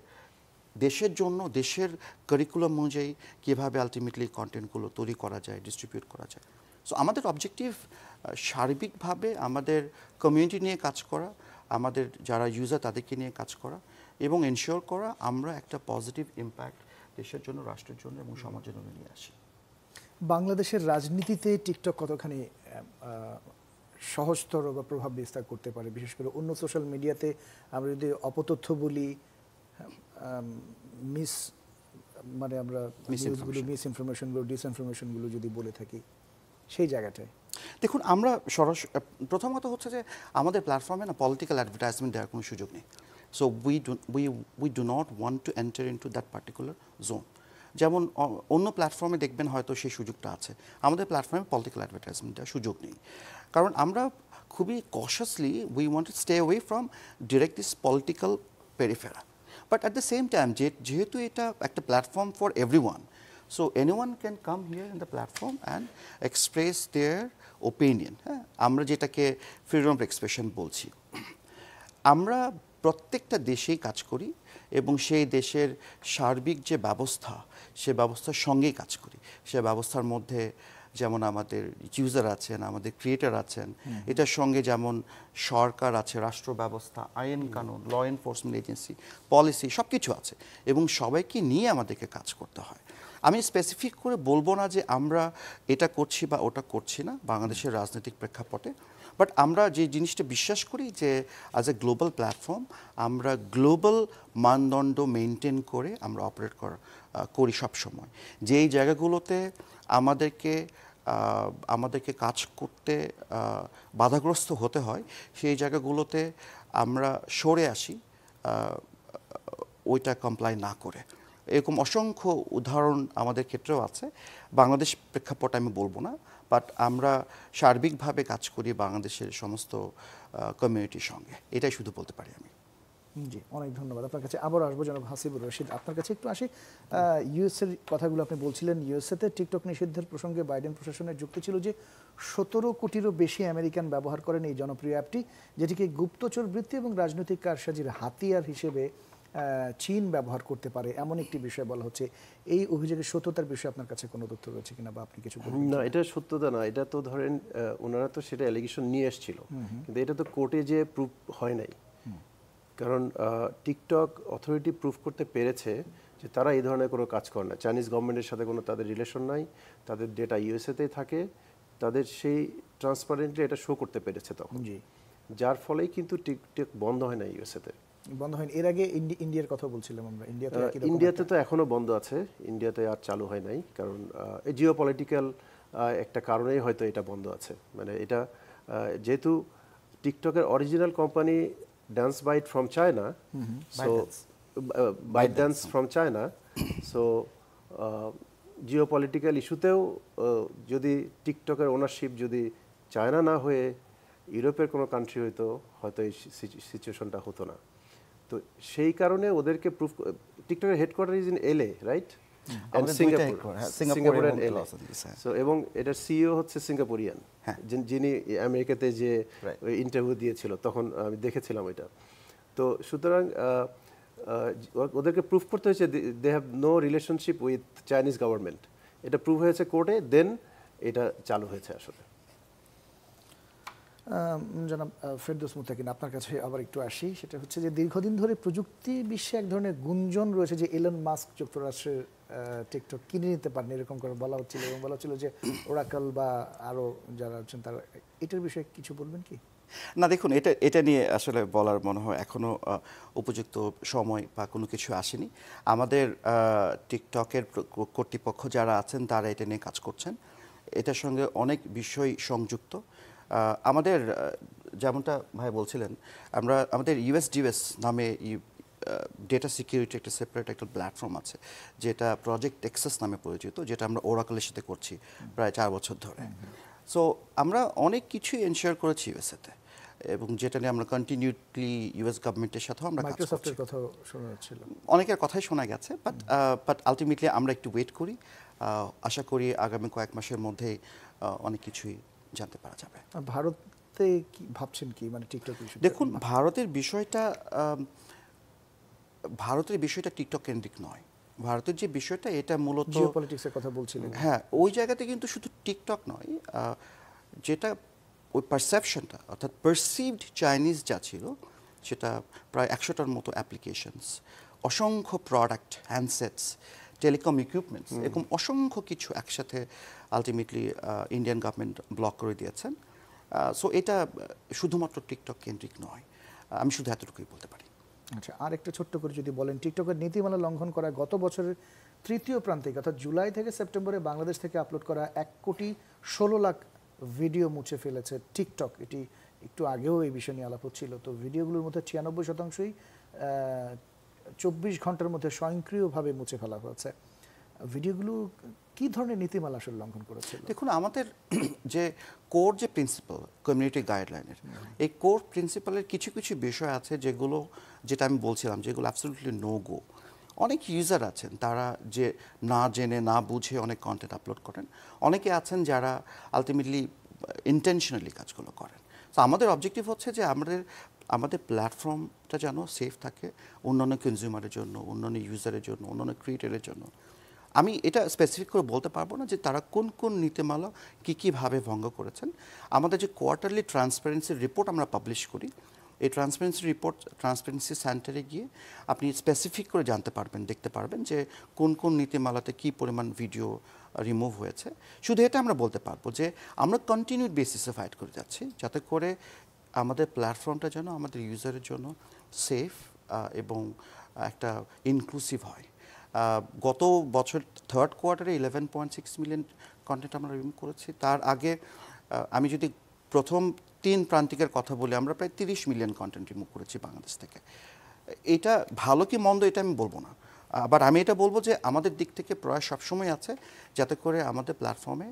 দেশের জন্য, দেশের কারিকুলাম অনুযায়ী কীভাবে আলটিমেটলি কন্টেন্টগুলো তৈরি করা যায়, ডিস্ট্রিবিউট করা যায়। সো আমাদের অবজেক্টিভ সার্বিকভাবে আমাদের কমিউনিটি নিয়ে কাজ করা, আমাদের যারা ইউজার তাদেরকে নিয়ে কাজ করা এবং এনশিওর করা আমরা একটা পজিটিভ ইম্প্যাক্ট দেশের জন্য, রাষ্ট্রের জন্য এবং সমাজের জন্য নিয়ে আসি। বাংলাদেশের রাজনীতিতে টিকটক কতখানি সহজতর বা প্রভাব বিস্তার করতে পারে, বিশেষ করে অন্য সোশ্যাল মিডিয়াতে আমরা যদি অপতথ্য বলি, মানে আমরা নিউজগুলো, মিসইনফরমেশনগুলো, ডিসইনফরমেশনগুলো যদি বলে থাকি, সেই জায়গাটায় দেখুন, আমরা প্রথমত হচ্ছে যে আমাদের প্ল্যাটফর্মে না পলিটিক্যাল অ্যাডভার্টাইজমেন্ট দেওয়ার কোনো সুযোগ নেই। So we do not want to enter into that particular zone. যেমন অন্য প্ল্যাটফর্মে দেখবেন হয়তো সেই সুযোগটা আছে, আমাদের প্ল্যাটফর্মে পলিটিক্যাল অ্যাডভার্টাইজমেন্ট দেওয়ার সুযোগ নেই, কারণ আমরা খুবই consciously we want to stay away from direct this political periphery. But at the same time যেহেতু এটা একটা platform for everyone, so anyone can come here in the platform and express their opinion. হ্যাঁ, আমরা যেটাকে freedom of expression বলছি। আমরা প্রত্যেকটা দেশেই কাজ করি এবং সেই দেশের সার্বিক যে ব্যবস্থা, সে ব্যবস্থার সঙ্গেই কাজ করি। সে ব্যবস্থার মধ্যে যেমন আমাদের ইউজার আছেন, আমাদের ক্রিয়েটার আছেন, এটার সঙ্গে যেমন সরকার আছে, রাষ্ট্র ব্যবস্থা, আইন কানুন, ল এনফোর্সমেন্ট এজেন্সি, পলিসি, সব কিছু আছে এবং সবাইকে নিয়ে আমাদেরকে কাজ করতে হয়। আমি স্পেসিফিক করে বলবো না যে আমরা এটা করছি বা ওটা করছি না বাংলাদেশের রাজনৈতিক প্রেক্ষাপটে, বাট আমরা যে জিনিসটা বিশ্বাস করি যে অ্যাজ এ গ্লোবাল প্ল্যাটফর্ম আমরা গ্লোবাল মানদণ্ড মেনটেন করে আমরা অপারেট করি সবসময়। যেই জায়গাগুলোতে আমাদেরকে কাজ করতে বাধাগ্রস্ত হতে হয় সেই জায়গাগুলোতে আমরা সরে আসি ওইটা কমপ্লাই না করে। এরকম অসংখ্য উদাহরণ আমাদের ক্ষেত্রেও আছে। বাংলাদেশ প্রেক্ষাপট আমি বলবো না, বাট আমরা সার্বিকভাবে কাজ করি বাংলাদেশের সমস্ত কমিউনিটির সঙ্গে, এটাই শুধু বলতে পারি আমি। জি, অনেক ধন্যবাদ। আপনার কাছে আবার আসবো জনাব হাসিবুর রশিদ, আপনার কাছে একটু আসি। ইউএসের কথাগুলো আপনি বলছিলেন, ইউএসএতে টিকটক নিষিদ্ধের প্রসঙ্গে বাইডেন প্রশাসনের যুক্তি ছিল যে 17 কোটিরও বেশি আমেরিকান ব্যবহার করেন এই জনপ্রিয় অ্যাপটি, যেটিকে গুপ্তচর বৃত্তি এবং রাজনৈতিক কারসাজির হাতিয়ার হিসেবে চীন ব্যবহার করতে পারে এমন একটি বিষয় বলা হচ্ছে। এই অভিযোগের সত্যতার বিষয়ে আপনার কাছে কোনো তথ্য রয়েছে কিনা বা আপনি কিছু বলবেন? না, এটা সত্যতা না। এটা তো ধরেন ওনারা তো সেটা অ্যালিগেশন নিয়ে এসেছিল, কিন্তু এটা তো কোর্টে যে প্রুফ হয় নাই। কারণ টিকটক অথরিটি প্রুফ করতে পেরেছে যে তারা এই ধরনের কোনো কাজ করে না, চাইনিজ গভর্নমেন্টের সাথে কোনো তাদের রিলেশন নাই, তাদের ডেটা ইউএসএতেই থাকে, তাদের সেই ট্রান্সপারেন্টলি এটা শো করতে পেরেছে তখন। জি, যার ফলেই কিন্তু টিকটক বন্ধ হয় না ইউএসএতে। বন্ধ হয়নি। এর আগে ইন্ডিয়ার কথা বলছিলাম আমরা, ইন্ডিয়াতে তো এখনো বন্ধ আছে, ইন্ডিয়াতে আর চালু হয় নাই, কারণ এই জিও পলিটিক্যাল একটা কারণেই হয়তো এটা বন্ধ আছে। মানে এটা যেহেতু টিকটকের original company dance Byte from China, so ByteDance from China, so geopolitical ইস্যুতেও যদি টিকটকের ওনারশিপ যদি চায়না না হয়ে ইউরোপের কোনো কান্ট্রি হইতো, হয়তো এই সিচুয়েশনটা হতো না। তো সেই কারণে ওদেরকে প্রুফ, টিকটকের headquarter is in LA, right? Singapore and LA. So এবং এটার সিইও হচ্ছে সিঙ্গাপুরিয়ান, যিনি আমেরিকাতে যে ইন্টারভিউ দিয়েছিল তখন আমি দেখেছিলাম এটা। তো সুতরাং ওদেরকে প্রুফ করতে হয়েছে they have no relationship with Chinese government. এটা প্রুভ হয়েছে কোর্টে, দেন এটা চালু হয়েছে আসলে। জনাব ফেরদৌস মুত্তাকিন, আপনার কাছে আবার একটু আসি। সেটা হচ্ছে যে দীর্ঘদিন ধরে প্রযুক্তি বিশ্বে এক ধরনের গুঞ্জন রয়েছে যে এলন মাস্ক যুক্তরাষ্ট্রের টিকটক কিনে নিতে পারেন, এরকম করে বলা হচ্ছিল, এবং বলা হচ্ছিল যে ওরাকল বা আরও যারা আছেন তারা, এটার বিষয়ে কিছু বলবেন কি? না, দেখুন, এটা নিয়ে আসলে বলার মনে হয় এখনও উপযুক্ত সময় বা কোনো কিছু আসেনি। আমাদের টিকটকের কর্তৃপক্ষ যারা আছেন তারা এটা নিয়ে কাজ করছেন, এটার সঙ্গে অনেক বিষয় সংযুক্ত। আমাদের যেমনটা ভাই বলছিলেন, আমাদের ইউএসডিএস নামে ডেটা সিকিউরিটি একটা সেপারেট একটা প্ল্যাটফর্ম আছে যেটা প্রজেক্ট টেক্সাস নামে পরিচিত, যেটা আমরা ওরাকলের সাথে করছি প্রায় 4 বছর ধরে। সো আমরা অনেক কিছুই এনশিওর করেছি ইউএসএতে, এবং যেটা নিয়ে আমরা কন্টিনিউলি ইউএস গভর্নমেন্টের সাথেও আমরা কাজ করছি। কথা শোনা যাচ্ছিল, অনেকের কথাই শোনা গেছে, বাট আলটিমেটলি আমরা একটু ওয়েট করি। আশা করি আগামী কয়েক মাসের মধ্যেই অনেক কিছুই জানতে পারা যাবে। ভারতে কি ভাবছেন কি, মানে টিকটক ইস্যু? দেখুন, ভারতের বিষয়টা টিকটক কেন্দ্রিক নয়। ভারতের যে বিষয়টা, এটা মূলত জিওপলিটিক্সের কথা বলছিলেন। হ্যাঁ, ওই জায়গাতে কিন্তু শুধু টিকটক নয়, যেটা ওই পারসেপশনটা, অর্থাৎ পারসিভড চাইনিজ যা ছিল, সেটা প্রায় 100টার মতো অ্যাপ্লিকেশনস, অসংখ্য প্রোডাক্ট, হ্যান্ডসেটস, টেলিকম ইকুইপমেন্টস, এরকম অসংখ্য কিছু একসাথে আলটিমেটলি ইন্ডিয়ান গভর্নমেন্ট ব্লক করে দিয়েছেন। সো এটা শুধুমাত্র টিকটক কেন্দ্রিক নয়, আমি শুধু এতটুকুই বলতে পারি। আচ্ছা, আর একটা ছোট্ট করে যদি বলেন, টিকটকের নীতিমালা লঙ্ঘন করা গত বছরের তৃতীয় প্রান্তিক অর্থাৎ জুলাই থেকে সেপ্টেম্বরে বাংলাদেশ থেকে আপলোড করা 1,16,00,000 ভিডিও মুছে ফেলেছে টিকটক। এটি একটু আগেও এই বিষয় নিয়ে আলাপ হচ্ছিল। তো ভিডিওগুলোর মধ্যে 96%ই 24 ঘন্টার মধ্যে স্বয়ংক্রিয়ভাবে মুছে ফেলা হয়েছে। ভিডিওগুলো কি ধরনের নীতিমালা আসলে লঙ্ঘন করেছিল? দেখুন, আমাদের যে কোর যে প্রিন্সিপাল কমিউনিটি গাইডলাইনের, এই কোর প্রিন্সিপালের কিছু কিছু বিষয় আছে যেটা আমি বলছিলাম, যেগুলো অ্যাবসলিউটলি নো গো। অনেক ইউজার আছেন তারা যে না জেনে না বুঝে অনেক কন্টেন্ট আপলোড করেন, অনেকে আছেন যারা আলটিমেটলি ইন্টেনশনালি কাজগুলো করেন। তো আমাদের অবজেক্টিভ হচ্ছে যে আমাদের প্ল্যাটফর্মটা যেন সেফ থাকে অন্যান্য কনজিউমারের জন্য, অন্যান্য ইউজারের জন্য, অন্যান্য ক্রিয়েটরের জন্য। আমি এটা স্পেসিফিক করে বলতে পারবো না যে তারা কোন কোন নীতিমালা কীভাবে ভঙ্গ করেছেন। আমাদের যে কোয়ার্টারলি ট্রান্সপারেন্সির রিপোর্ট আমরা পাবলিশ করি, এই ট্রান্সপারেন্সি রিপোর্ট ট্রান্সপারেন্সি সেন্টারে গিয়ে আপনি স্পেসিফিক করে জানতে পারবেন, দেখতে পারবেন যে কোন কোন নীতিমালাতে কী পরিমাণ ভিডিও রিমুভ হয়েছে। শুধু এটা আমরা বলতে পারবো যে আমরা কন্টিনিউড বেসিসে ফাইট করে যাচ্ছি, যাতে করে আমাদের প্ল্যাটফর্মটা যেন আমাদের ইউজারের জন্য সেফ এবং একটা ইনক্লুসিভ হয়। গত বছর থার্ড কোয়ার্টারে 11.6 মিলিয়ন কন্টেন্ট আমরা রিমুভ করেছি। তার আগে আমি যদি প্রথম 3 প্রান্তিকের কথা বলি, আমরা প্রায় 30 মিলিয়ন কন্টেন্ট রিমুভ করেছি বাংলাদেশ থেকে। এটা ভালো কি মন্দ এটা আমি বলবো না, আবার আমি এটা বলবো যে আমাদের দিক থেকে প্রয়াস সবসময় আছে যাতে করে আমাদের প্ল্যাটফর্মে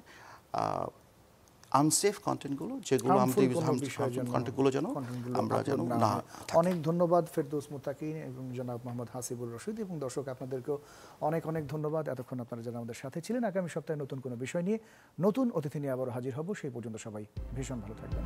আনসেফ কন্টেন্টগুলো, যেগুলো আমাদের কন্টেন্টগুলো যেন আমরা যেন না। অনেক ধন্যবাদ ফেরদৌস মুত্তাকিন এবং জনাব মোহাম্মদ হাসিবুর রশিদ, এবং দর্শক আপনাদেরকেও অনেক অনেক ধন্যবাদ এতক্ষণ আপনারা যারা আমাদের সাথে ছিলেন। আগামী সপ্তাহে নতুন কোনো বিষয় নিয়ে নতুন অতিথি নিয়ে আবারও হাজির হব। সেই পর্যন্ত সবাই ভীষণ ভালো থাকবেন।